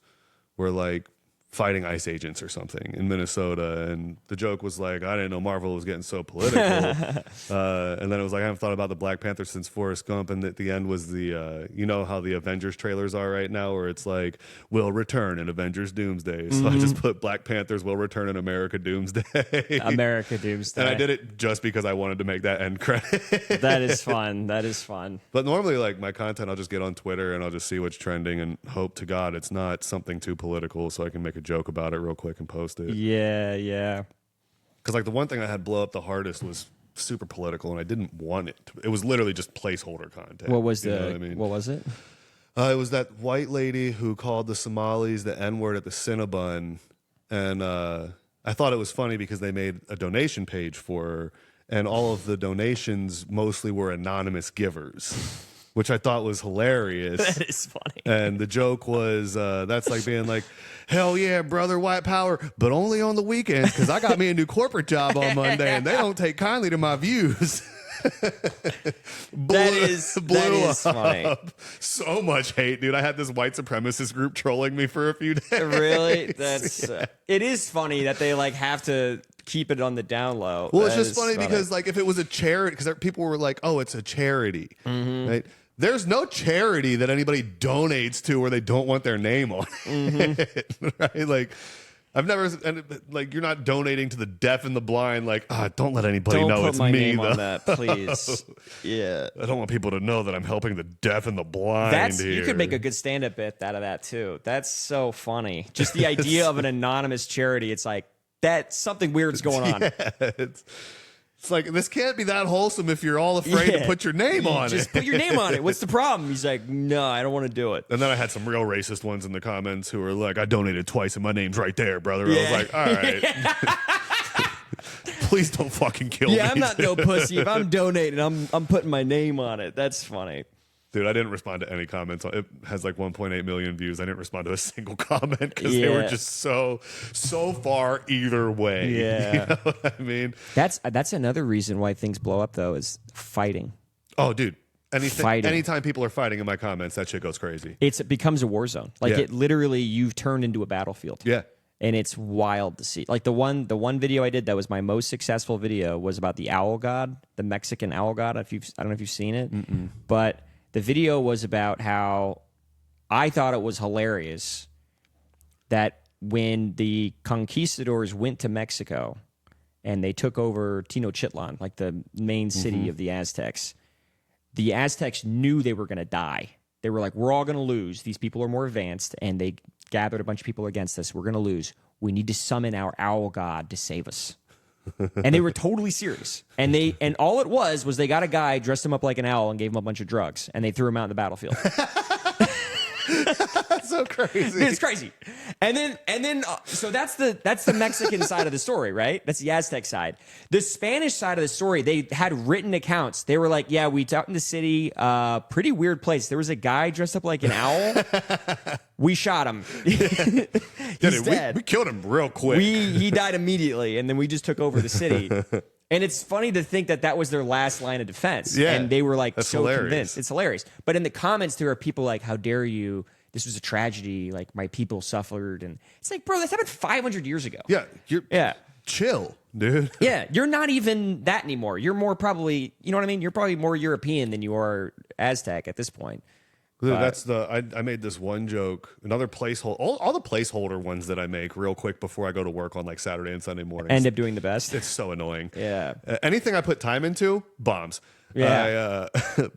were like fighting ICE agents or something in Minnesota, and the joke was like, I didn't know Marvel was getting so political. And then it was like, I haven't thought about the Black Panther since Forrest Gump, and at the end was the you know how the Avengers trailers are right now, where it's like, will return in Avengers Doomsday. So I just put Black Panthers will return in America Doomsday. America Doomsday. And I did it just because I wanted to make that end credit. That is fun. That is fun. But normally, like my content, I'll just get on Twitter and I'll just see what's trending and hope to God it's not something too political, so I can make a joke about it real quick and post it. Yeah, yeah. Because like the one thing I had blow up the hardest was super political, and I didn't want it. It was literally just placeholder content. What was you know what I mean? What was it? It was that white lady who called the Somalis the N-word at the Cinnabon, and I thought it was funny because they made a donation page for her, and all of the donations mostly were anonymous givers. which I thought was hilarious. That is funny. And the joke was, that's like being like, hell yeah, brother, white power, but only on the weekends because I got me a new corporate job on Monday and they don't take kindly to my views. That is funny. So much hate, dude. I had this white supremacist group trolling me for a few days. Really? That's it is funny that they like have to keep it on the down low. Well, it's just funny because like if it was a charity, because people were like, oh, it's a charity, right? There's no charity that anybody donates to where they don't want their name on it, right? Like, I've never, like, you're not donating to the deaf and the blind. Like, don't let anybody know it's me. Don't put my name on that, please. Yeah, I don't want people to know that I'm helping the deaf and the blind. Here. You could make a good stand-up bit out of that too. That's so funny. Just the idea of an anonymous charity. It's like that something weird's going on. Yeah, it's like, this can't be that wholesome if you're all afraid to put your name on it. Just put your name on it. What's the problem? He's like, no, I don't want to do it. And then I had some real racist ones in the comments who were like, I donated twice and my name's right there, brother. Yeah. I was like, all right. Please don't fucking kill me. Yeah, I'm not no pussy. If I'm donating, I'm putting my name on it. That's funny. Dude, I didn't respond to any comments. It has like 1.8 million views. I didn't respond to a single comment because they were just so far either way. Yeah. You know what I mean? That's another reason why things blow up, though, is fighting. Oh, dude. Anytime people are fighting in my comments, that shit goes crazy. It becomes a war zone. Like, it literally, you've turned into a battlefield. Yeah. And it's wild to see. Like, the one video I did that was my most successful video was about the owl god, the Mexican owl god. I don't know if you've seen it. But the video was about how I thought it was hilarious that when the conquistadors went to Mexico and they took over Tenochtitlan, like the main city of the Aztecs knew they were going to die. They were like, we're all going to lose. These people are more advanced, and they gathered a bunch of people against us. We're going to lose. We need to summon our owl god to save us. And they were totally serious. And all it was they got a guy, dressed him up like an owl, and gave him a bunch of drugs, and they threw him out in the battlefield. That's so crazy. It's crazy. And then so that's the Mexican side of the story, right? That's the Aztec side. The Spanish side of the story, they had written accounts. They were like, yeah, we out in the city, pretty weird place. There was a guy dressed up like an owl. We shot him. He's dead. We killed him real quick. He died immediately, and then we just took over the city. And it's funny to think that was their last line of defense. Yeah, and they were like so hilarious. Convinced. It's hilarious. But in the comments, there are people like, how dare you? This was a tragedy. Like, my people suffered. And it's like, bro, this happened 500 years ago. Yeah. Chill, dude. Yeah. You're not even that anymore. You're more probably, you know what I mean? You're probably more European than you are Aztec at this point. Dude, I made this one joke, another placeholder, all the placeholder ones that I make real quick before I go to work on like Saturday and Sunday mornings. End up doing the best. It's so annoying. Yeah. Anything I put time into, bombs. Yeah.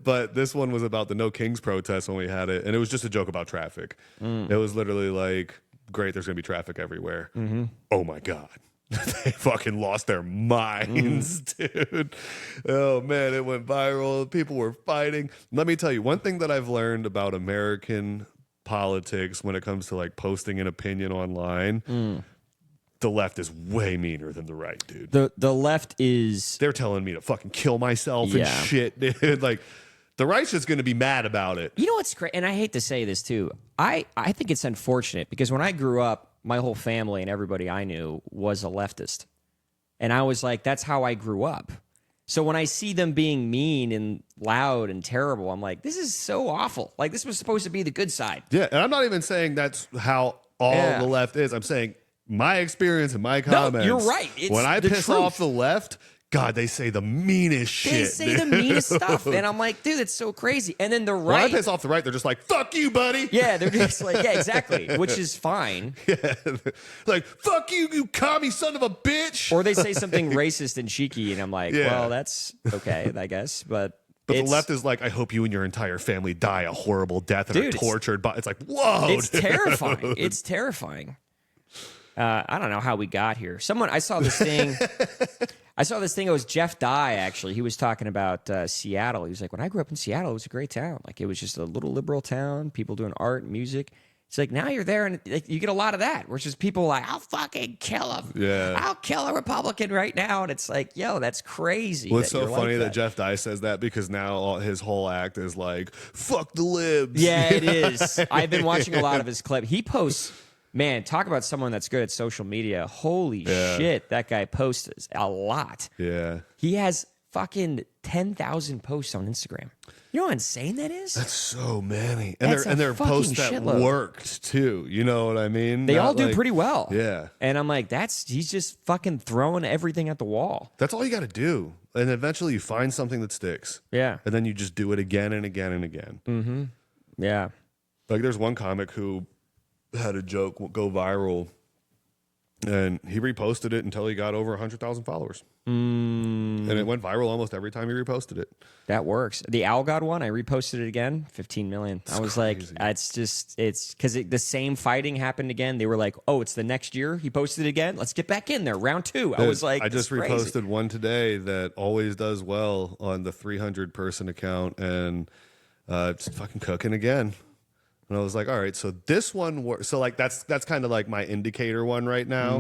But this one was about the No Kings protest when we had it, and it was just a joke about traffic. It was literally like, great, there's going to be traffic everywhere. Oh my God. They fucking lost their minds, dude. Oh, man, it went viral. People were fighting. Let me tell you, one thing that I've learned about American politics when it comes to like posting an opinion online, the left is way meaner than the right, dude. The left is... They're telling me to fucking kill myself and shit, dude. Like, the right's just going to be mad about it. You know what's crazy? And I hate to say this, too. I think it's unfortunate because when I grew up, my whole family and everybody I knew was a leftist. And I was like, that's how I grew up. So when I see them being mean and loud and terrible, I'm like, this is so awful. Like, this was supposed to be the good side. Yeah, and I'm not even saying that's how all the left is. I'm saying my experience and my comments. No, you're right. It's when I piss truth. off the left, God, they say the meanest shit. They say the meanest stuff. And I'm like, dude, that's so crazy. And then the right. When I piss off the right, they're just like, fuck you, buddy. Yeah, they're just like, yeah, exactly. Which is fine. Yeah. Like, fuck you, you commie son of a bitch. Or they say something racist and cheeky. And I'm like, well, that's okay, I guess. But the left is like, I hope you and your entire family die a horrible death and are tortured. But it's like, whoa. It's terrifying. It's terrifying. I don't know how we got here. I saw this thing. It was Jeff Dye, actually. He was talking about Seattle. He was like, when I grew up in Seattle, it was a great town. Like, it was just a little liberal town, people doing art, music. It's like now you're there and like, you get a lot of that, which is people like, I'll fucking kill him. Yeah. I'll kill a Republican right now. And it's like, yo, that's crazy. Well, it's that so you're funny like that Jeff Dye says that because now his whole act is like, fuck the libs. Yeah, it is. I've been watching a lot of his clip. He posts, man, talk about someone that's good at social media. Holy shit, that guy posts a lot. Yeah. He has fucking 10,000 posts on Instagram. You know how insane that is? That's so many. And That's they're a fucking posts that shitload. worked too. You know what I mean? They Not all do like- pretty well. Yeah. And I'm like, he's just fucking throwing everything at the wall. That's all you got to do. And eventually you find something that sticks. Yeah. And then you just do it again and again and again. Yeah. Like there's one comic who had a joke go viral and he reposted it until he got over 100,000 followers. And it went viral almost every time he reposted it. That works. The Owl God one, I reposted it again, 15 million. I was crazy. like, it's because the same fighting happened again. They were like, oh, it's the next year. He posted it again. Let's get back in there. Round 2. I was like, I just this is crazy. reposted one today that always does well on the 300 person account and it's fucking cooking again. And I was like, all right, so this one works. So like that's kind of like my indicator one right now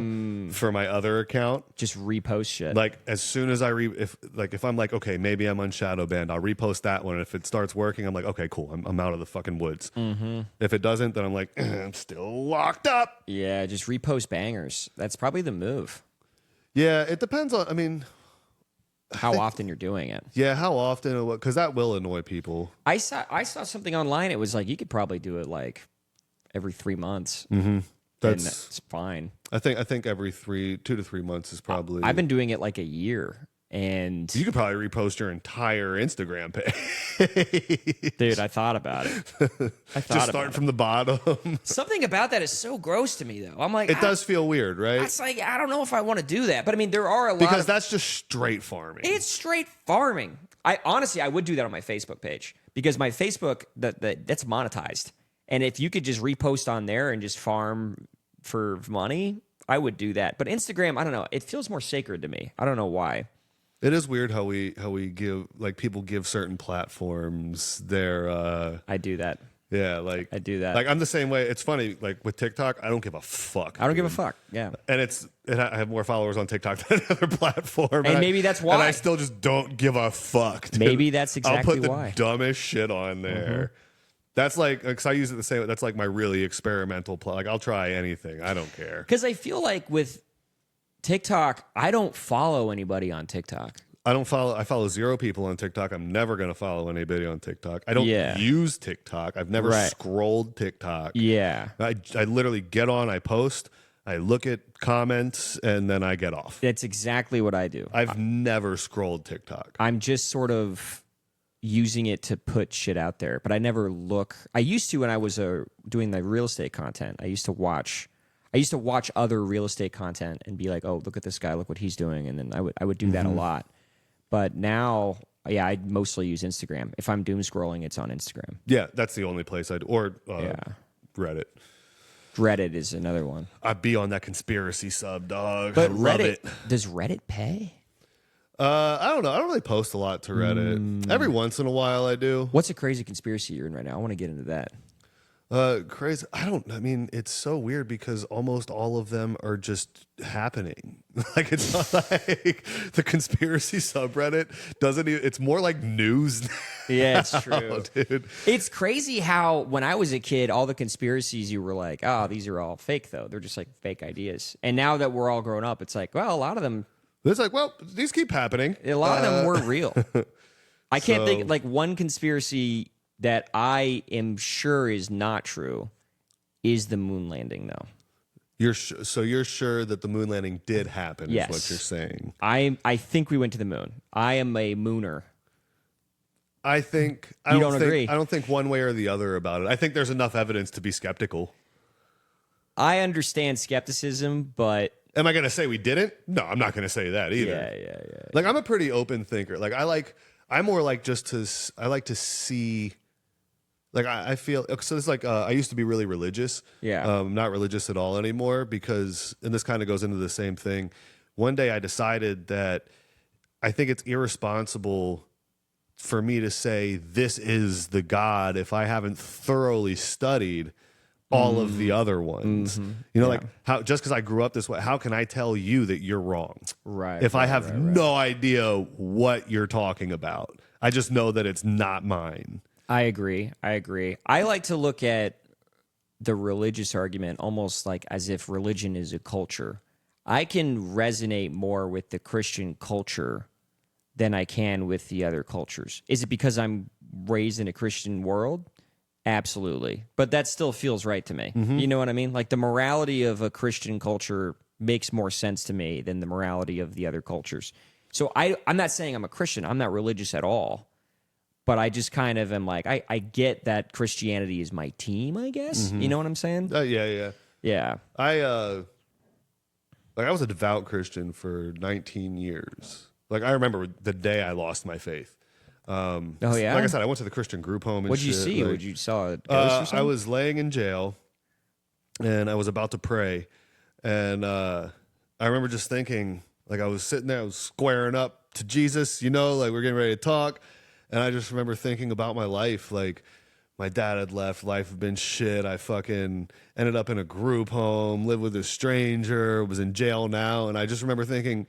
for my other account. Just repost shit. Like as soon as if I'm like, okay, maybe I'm on shadow banned, I'll repost that one. And if it starts working, I'm like, okay, cool, I'm out of the fucking woods. If it doesn't, then I'm like, I'm still locked up. Yeah, just repost bangers. That's probably the move. Yeah, it depends on. I mean, How often you're doing it. yeah, how often? Because that will annoy people. I saw something online. It was like you could probably do it like every 3 months. That's That's fine. I think every 2 to 3 months is probably. I've been doing it like a year, and You could probably repost your entire Instagram page. dude, I thought about it. I thought Just about start from the bottom. something about that is so gross to me, though. I'm like, It does feel weird, right? It's like I don't know if I want to do that, but I mean, there are a lot Because of that's just straight farming. it's straight farming. I honestly, I would do that on my Facebook page because my Facebook that's monetized, and if you could just repost on there and just farm for money, I would do that. But Instagram, I don't know. It feels more sacred to me. I don't know why. It is weird how we give like people give certain platforms their I do that. yeah, like I do that. Like I'm the same way. It's funny, like with TikTok, I don't give a fuck. I don't give a dude. fuck. Yeah. And I have more followers on TikTok than any other platform. And maybe that's why. And I still just don't give a fuck. Dude. Maybe that's exactly I'll put the why. dumbest shit on there. That's like, because I use it the same. That's like my really experimental like I'll try anything. I don't care. Because I feel like with TikTok, I don't follow anybody on TikTok. I follow 0 people on TikTok. I'm never going to follow anybody on TikTok. I don't Yeah. use TikTok. I've never Right. scrolled TikTok. Yeah. I literally get on, I post, I look at comments, and then I get off. That's exactly what I do. I've never scrolled TikTok. I'm just sort of using it to put shit out there, but I never look. I used to when I was doing the real estate content. I used to watch other real estate content and be like, "Oh, look at this guy! Look what he's doing!" And then I would do that a lot. But now, yeah, I mostly use Instagram. If I'm doom scrolling, it's on Instagram. Yeah, that's the only place I'd or Yeah. Reddit. Reddit is another one. I'd be on that conspiracy sub, dog. But I love Reddit, it. does Reddit pay? I don't know. I don't really post a lot to Reddit. Every once in a while, I do. What's a crazy conspiracy you're in right now? I want to get into that. Crazy. I mean, it's so weird because almost all of them are just happening. Like it's not like the conspiracy subreddit doesn't even, it's more like news. Yeah, it's true. Dude. It's crazy how when I was a kid, all the conspiracies you were like, oh, these are all fake though. They're just like fake ideas. And now that we're all grown up, it's like, well, a lot of them It's like, well, these keep happening. A lot of them were real. I can't So- think like one conspiracy that I am sure is not true is the moon landing though. So you're sure that the moon landing did happen Yes. is what you're saying. I think we went to the moon. I am a mooner. I think You don't agree? I don't think one way or the other about it. I think there's enough evidence to be skeptical. I understand skepticism, but Am I going to say we didn't? No, I'm not going to say that either. yeah. Like I'm a pretty open thinker. Like I'm more like I like to see. Like I feel so. It's like I used to be really religious. Yeah. Not religious at all anymore because, and this kind of goes into the same thing. One day I decided that I think it's irresponsible for me to say this is the God if I haven't thoroughly studied all of the other ones. You know, Yeah. like how just because I grew up this way, how can I tell you that you're wrong? Right. If I right, have right, right. no idea what you're talking about, I just know that it's not mine. I agree. I like to look at the religious argument almost like as if religion is a culture. I can resonate more with the Christian culture than I can with the other cultures. Is it because I'm raised in a Christian world? Absolutely. But that still feels right to me. You know what I mean? Like the morality of a Christian culture makes more sense to me than the morality of the other cultures. So I'm not saying I'm a Christian. I'm not religious at all. But I just kind of am like, I get that Christianity is my team, I guess. You know what I'm saying? Yeah. Yeah. I was a devout Christian for 19 years. Like I remember the day I lost my faith. Oh, yeah? Like I said, I went to the Christian group home. And What'd you shit. see? Like, You saw a ghost or something? I was laying in jail, and I was about to pray, and I remember just thinking, like I was sitting there, I was squaring up to Jesus, you know, like we're getting ready to talk, and I just remember thinking about my life, like my dad had left, life had been shit. I fucking ended up in a group home, lived with a stranger, was in jail now, and I just remember thinking,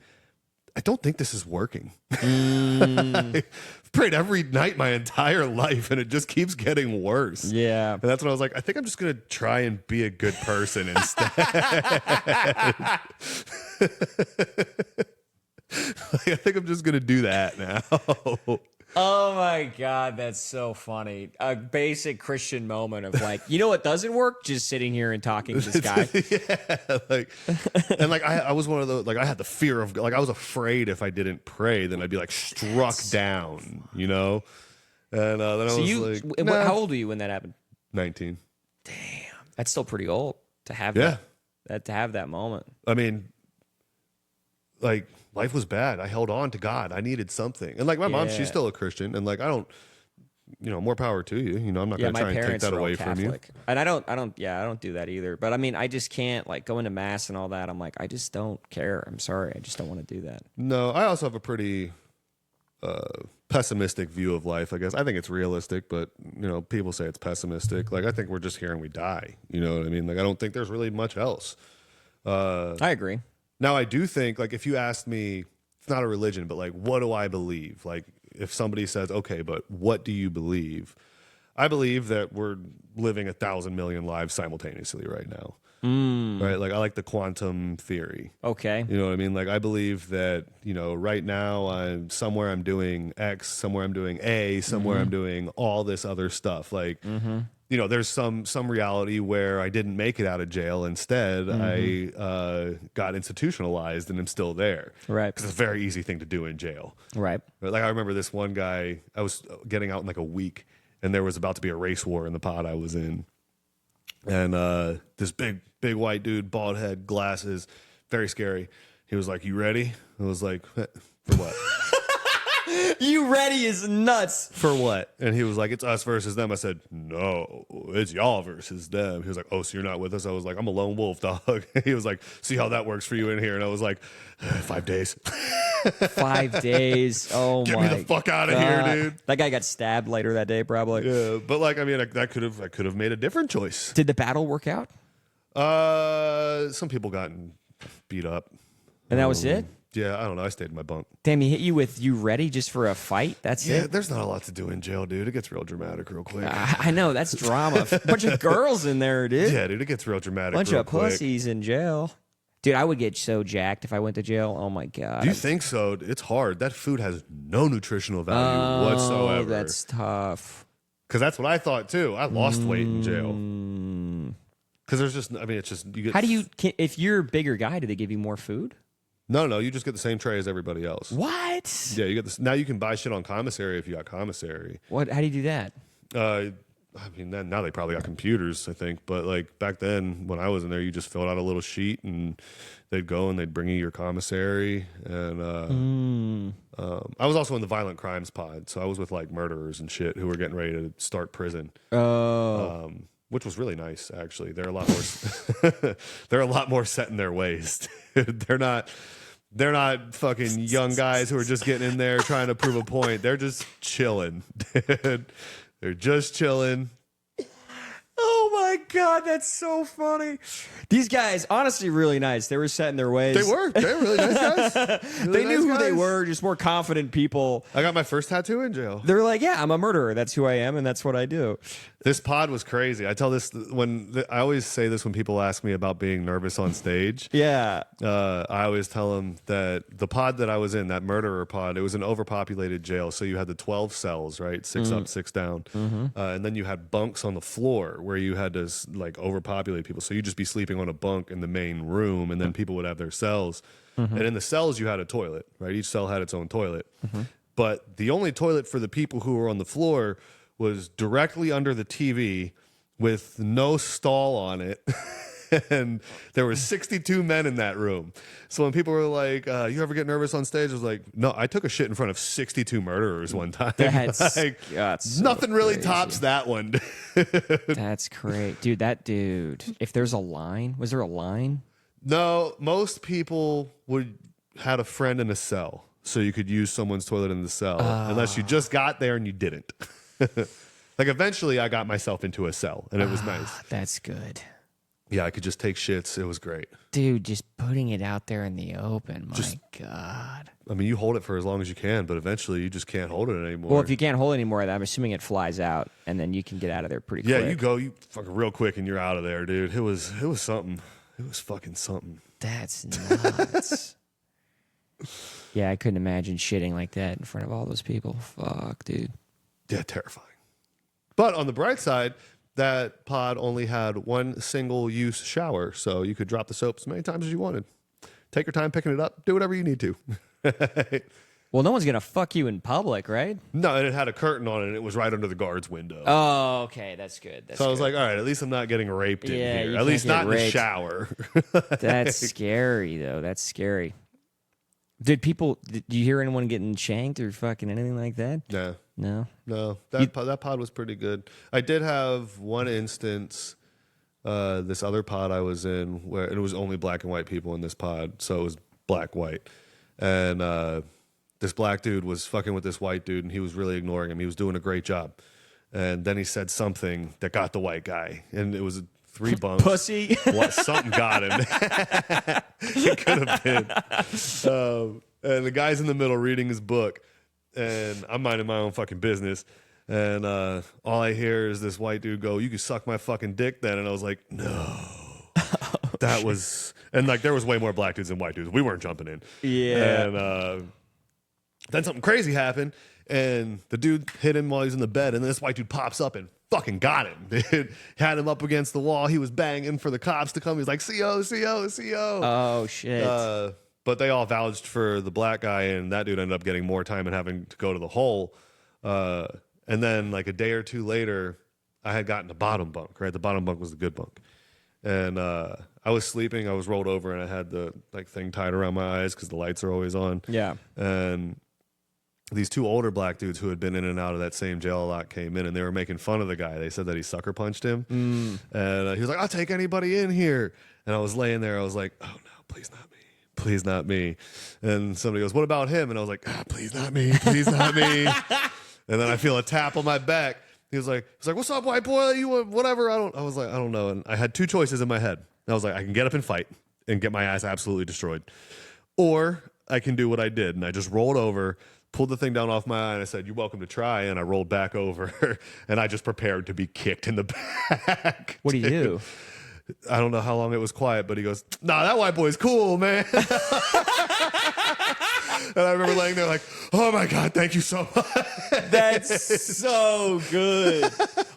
I don't think this is working. I've prayed every night my entire life, and it just keeps getting worse. Yeah. And that's when I was like, I think I'm just going to try and be a good person instead. Like, I think I'm just going to do that now. Oh my God, that's so funny. A basic Christian moment of like, you know what doesn't work? Just sitting here and talking to this guy. Yeah, like, and like I was one of those, like I had the fear of, like I was afraid if I didn't pray, then I'd be like struck down, you know? And then I was like, nah. How old were you when that happened? 19. Damn, that's still pretty old to have Yeah. that moment. I mean, like life was bad. I held on to God. I needed something. And like my mom, Yeah. she's still a Christian, and like I don't, you know, more power to you. You know, I'm not going to my try and take parents that are all away from you. Catholic, and I don't do that either. But I mean, I just can't like going to mass and all that. I'm like, I just don't care. I'm sorry, I just don't want to do that. No, I also have a pretty pessimistic view of life, I guess. I think it's realistic, but you know, people say it's pessimistic. Like I think we're just here and we die. You know what I mean? Like I don't think there's really much else. I agree. Now I do think, like, if you asked me, it's not a religion, but like, what do I believe? Like, if somebody says, okay, but what do you believe? I believe that we're living 1,000 million lives simultaneously right now. Right? Like, I like the quantum theory. Okay. You know what I mean? Like, I believe that, you know, right now I'm doing X, somewhere I'm doing A, somewhere I'm doing all this other stuff. Like, you know, there's some reality where I didn't make it out of jail. Instead, I got institutionalized and I'm still there. Right. Because it's a very easy thing to do in jail. Right. Like, I remember this one guy, I was getting out in like a week, and there was about to be a race war in the pod I was in. And this big white dude, bald head, glasses, very scary. He was like, "You ready?" I was like, "For what?" You ready is nuts. For what? And he was like, "It's us versus them." I said, "No, it's y'all versus them." He was like, "Oh, so you're not with us?" I was like, "I'm a lone wolf, dog." He was like, "See how that works for you in here?" And I was like, 5 days. 5 days. Oh Get my! me the fuck out of here, dude. That guy got stabbed later that day, probably. Yeah, but like, I mean, I could have made a different choice. Did the battle work out? Some people got beat up, And that was it? Yeah, I don't know. I stayed in my bunk. Damn, he hit you with "you ready" just for a fight? That's Yeah, it? there's not a lot to do in jail, dude. It gets real dramatic real quick. I know, that's drama. Bunch of girls in there, dude. Yeah, dude, it gets real dramatic. Bunch real of quick. pussies in jail. Dude, I would get so jacked if I went to jail. Oh my God. Do you think so? It's hard. That food has no nutritional value whatsoever. That's tough. Because that's what I thought too. I lost weight in jail. Because there's just, I mean, it's just you get. How do you, if you're a bigger guy, do they give you more food? No, you just get the same tray as everybody else. What? Yeah, you get this. Now you can buy shit on commissary if you got commissary. What? How do you do that? I mean, now they probably got computers, I think. But like back then, when I was in there, you just filled out a little sheet and they'd go and they'd bring you your commissary. And I was also in the violent crimes pod, so I was with like murderers and shit who were getting ready to start prison. Oh. Which was really nice, actually. They're a lot more. They're a lot more set in their ways. They're not fucking young guys who are just getting in there trying to prove a point. They're just chilling. They're just chilling. Oh my God, that's so funny. These guys, honestly, really nice. They were set in their ways. They were really nice guys. Really They knew nice who they guys. were, just more confident people. I got my first tattoo in jail. They're like, yeah, I'm a murderer. That's who I am, and that's what I do. This pod was crazy. I tell this I always say this when people ask me about being nervous on stage. Yeah. I always tell them that the pod that I was in, that murderer pod, it was an overpopulated jail. So you had the 12 cells, right? 6 up, 6 down. And then you had bunks on the floor where you had to like overpopulate people. So you'd just be sleeping on a bunk in the main room, and then people would have their cells. And in the cells, you had a toilet, right? Each cell had its own toilet. But the only toilet for the people who were on the floor was directly under the TV with no stall on it. And there were 62 men in that room. So when people were like, you ever get nervous on stage? I was like, no, I took a shit in front of 62 murderers one time. That's, like, that's so nothing really crazy. tops that one. That's great. Dude, that dude, if there's a line, was there a line? No, most people had a friend in a cell. So you could use someone's toilet in the cell unless you just got there and you didn't. Like eventually I got myself into a cell and it was nice. That's good. Yeah, I could just take shits. It was great. Dude, just putting it out there in the open. My God. I mean, you hold it for as long as you can, but eventually you just can't hold it anymore. Well, if you can't hold it anymore, I'm assuming it flies out, and then you can get out of there pretty quick. Yeah, you fucking real quick and you're out of there, dude. It was something. It was fucking something. That's nuts. Yeah, I couldn't imagine shitting like that in front of all those people. Fuck, dude. Yeah, terrifying. But on the bright side, that pod only had one single-use shower, so you could drop the soap as many times as you wanted. Take your time picking it up. Do whatever you need to. Well, no one's going to fuck you in public, right? No, and it had a curtain on it, and it was right under the guard's window. Oh, okay. That's good. That's so I was good. like, all right, at least I'm not getting raped in Yeah, here. you At least can't not get in the raped. shower. That's scary, though. That's scary. Did you hear anyone getting shanked or fucking anything like that? No. No? That pod was pretty good. I did have one instance, this other pod I was in, where it was only black and white people in this pod, so it was black-white. And this black dude was fucking with this white dude, and he was really ignoring him. He was doing a great job. And then he said something that got the white guy, and it was 3 bunks. Pussy. What? Something got him. It could have been. And the guy's in the middle reading his book, and I'm minding my own fucking business. And all I hear is this white dude go, "You can suck my fucking dick then." And I was like, no. That was... And like there was way more black dudes than white dudes. We weren't jumping in. Yeah. And then something crazy happened, and the dude hit him while he was in the bed, and then this white dude pops up and fucking got him. Dude, had him up against the wall. He was banging for the cops to come. He was like, CO, CO, CO. Oh, shit. But they all vouched for the black guy, and that dude ended up getting more time and having to go to the hole. And then like a day or two later, I had gotten the bottom bunk, right? The bottom bunk was the good bunk. And I was sleeping. I was rolled over, and I had the like thing tied around my eyes because the lights are always on. Yeah. And these 2 older black dudes who had been in and out of that same jail a lot came in, and they were making fun of the guy. They said that he sucker punched him. And he was like, "I'll take anybody in here." And I was laying there. I was like, "Oh, no, please not me. Please not me." And somebody goes, "What about him?" And I was like, "Please not me. Please not me." And then I feel a tap on my back. He was like, "What's up, white boy? You want whatever?" I was like, "I don't know." And I had 2 choices in my head. I was like, I can get up and fight and get my ass absolutely destroyed, or I can do what I did. And I just rolled over, pulled the thing down off my eye, and I said, "You're welcome to try." And I rolled back over, and I just prepared to be kicked in the back. What do you do? I don't know how long it was quiet, but he goes, "Nah, that white boy's cool, man." And I remember laying there like, "Oh my God, thank you so much." That's so good.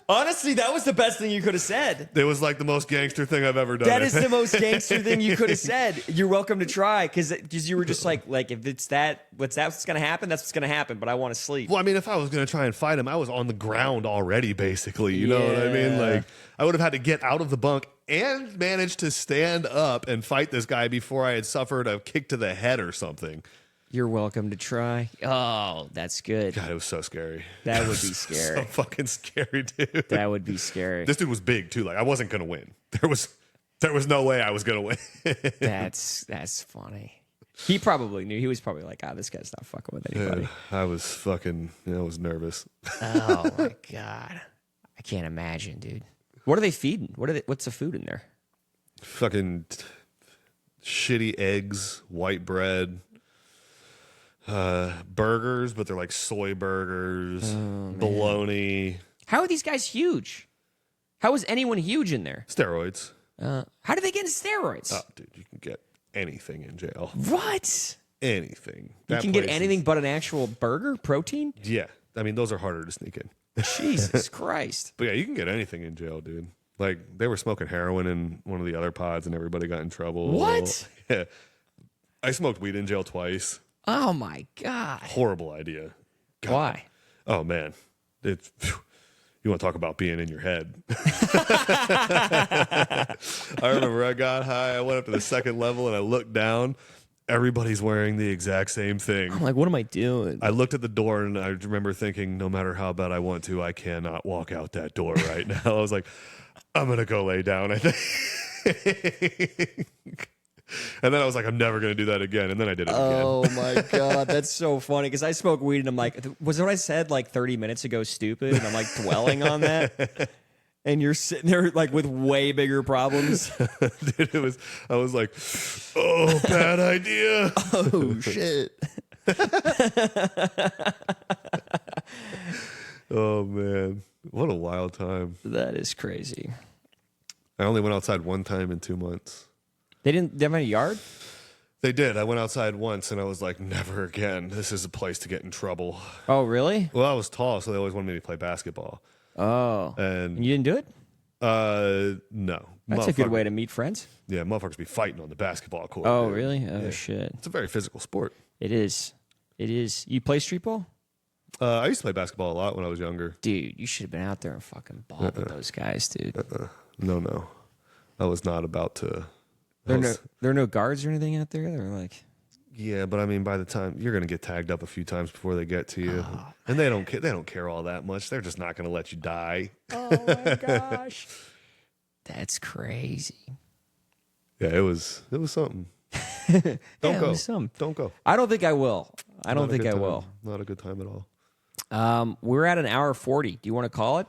Honestly, that was the best thing you could have said. It was like the most gangster thing I've ever done. That is the most gangster thing you could have said. You're welcome to try, because you were just like if it's what's going to happen, that's what's going to happen. But I want to sleep. Well, I mean, if I was going to try and fight him, I was on the ground already, basically. You know what I mean? Yeah. Like, I would have had to get out of the bunk and manage to stand up and fight this guy before I had suffered a kick to the head or something. You're welcome to try. Oh, that's good. God, it was so scary. That would be scary. So fucking scary, dude. That would be scary. This dude was big too. Like, I wasn't going to win. There was no way I was going to win. That's funny. He probably knew. He was probably like, this guy's not fucking with anybody. Yeah, I was nervous. Oh my God. I can't imagine, dude. What are they feeding? What's the food in there? Fucking shitty eggs, white bread, burgers, but they're like soy burgers, bologna, How are these guys huge? How is anyone huge in there? steroids. How do they get in steroids? Oh, dude, you can get anything in jail. What? Anything. You That can get place anything is- but an actual burger, protein? Yeah. I mean, those are harder to sneak in. Jesus Christ. But yeah, you can get anything in jail, dude. Like, they were smoking heroin in one of the other pods and everybody got in trouble. What? Yeah. I smoked weed in jail twice. Oh my God. Horrible idea. God. Why? Oh, man. You want to talk about being in your head. I remember I got high. I went up to the second level and I looked down. Everybody's wearing the exact same thing. I'm like, what am I doing? I looked at the door and I remember thinking, no matter how bad I want to, I cannot walk out that door right now. I was like, I'm going to go lay down, I think. And then I was like, I'm never going to do that again. And then I did it again. Oh my God, that's so funny because I smoke weed and I'm like, was what I said like 30 minutes ago stupid? And I'm like dwelling on that. And you're sitting there like with way bigger problems. Dude, I was like, oh, bad idea. Oh shit. Oh, man. What a wild time. That is crazy. I only went outside one time in 2 months. They have any yard? They did. I went outside once and I was like, never again. This is a place to get in trouble. Oh, really? Well, I was tall, so they always wanted me to play basketball. Oh. And And you didn't do it? no. That's a good Motherfucker- way to meet friends. Yeah, motherfuckers be fighting on the basketball court. Oh, dude. really? Oh, Yeah. shit. It's a very physical sport. It is. It is. You play street ball? I used to play basketball a lot when I was younger. Dude, you should have been out there and fucking balled with those guys, dude. No. I was not about to. There are no guards or anything out there? They're like... Yeah, but I mean, by the time you're going to get tagged up a few times before they get to you, and they don't care. They don't care all that much. They're just not going to let you die. Oh my gosh. That's crazy. Yeah, it was something. Don't Don't go. Some. Don't go. I don't think I will. I don't Not a think good I time. will. Not a good time at all. We're at an hour 40. Do you want to call it?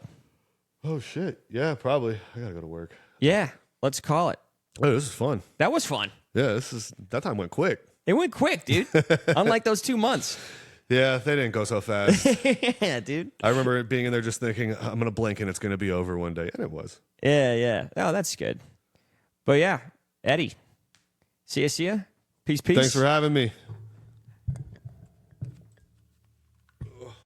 Oh shit! Yeah, probably. I gotta go to work. Yeah, let's call it. Oh, this is fun. That was fun. Yeah, that time went quick. It went quick, dude. Unlike those 2 months. Yeah, they didn't go so fast. Yeah, dude. I remember being in there just thinking, I'm gonna blink and it's gonna be over one day, and it was. Yeah. Oh, that's good. But yeah, Eddie. See ya. Peace. Thanks for having me.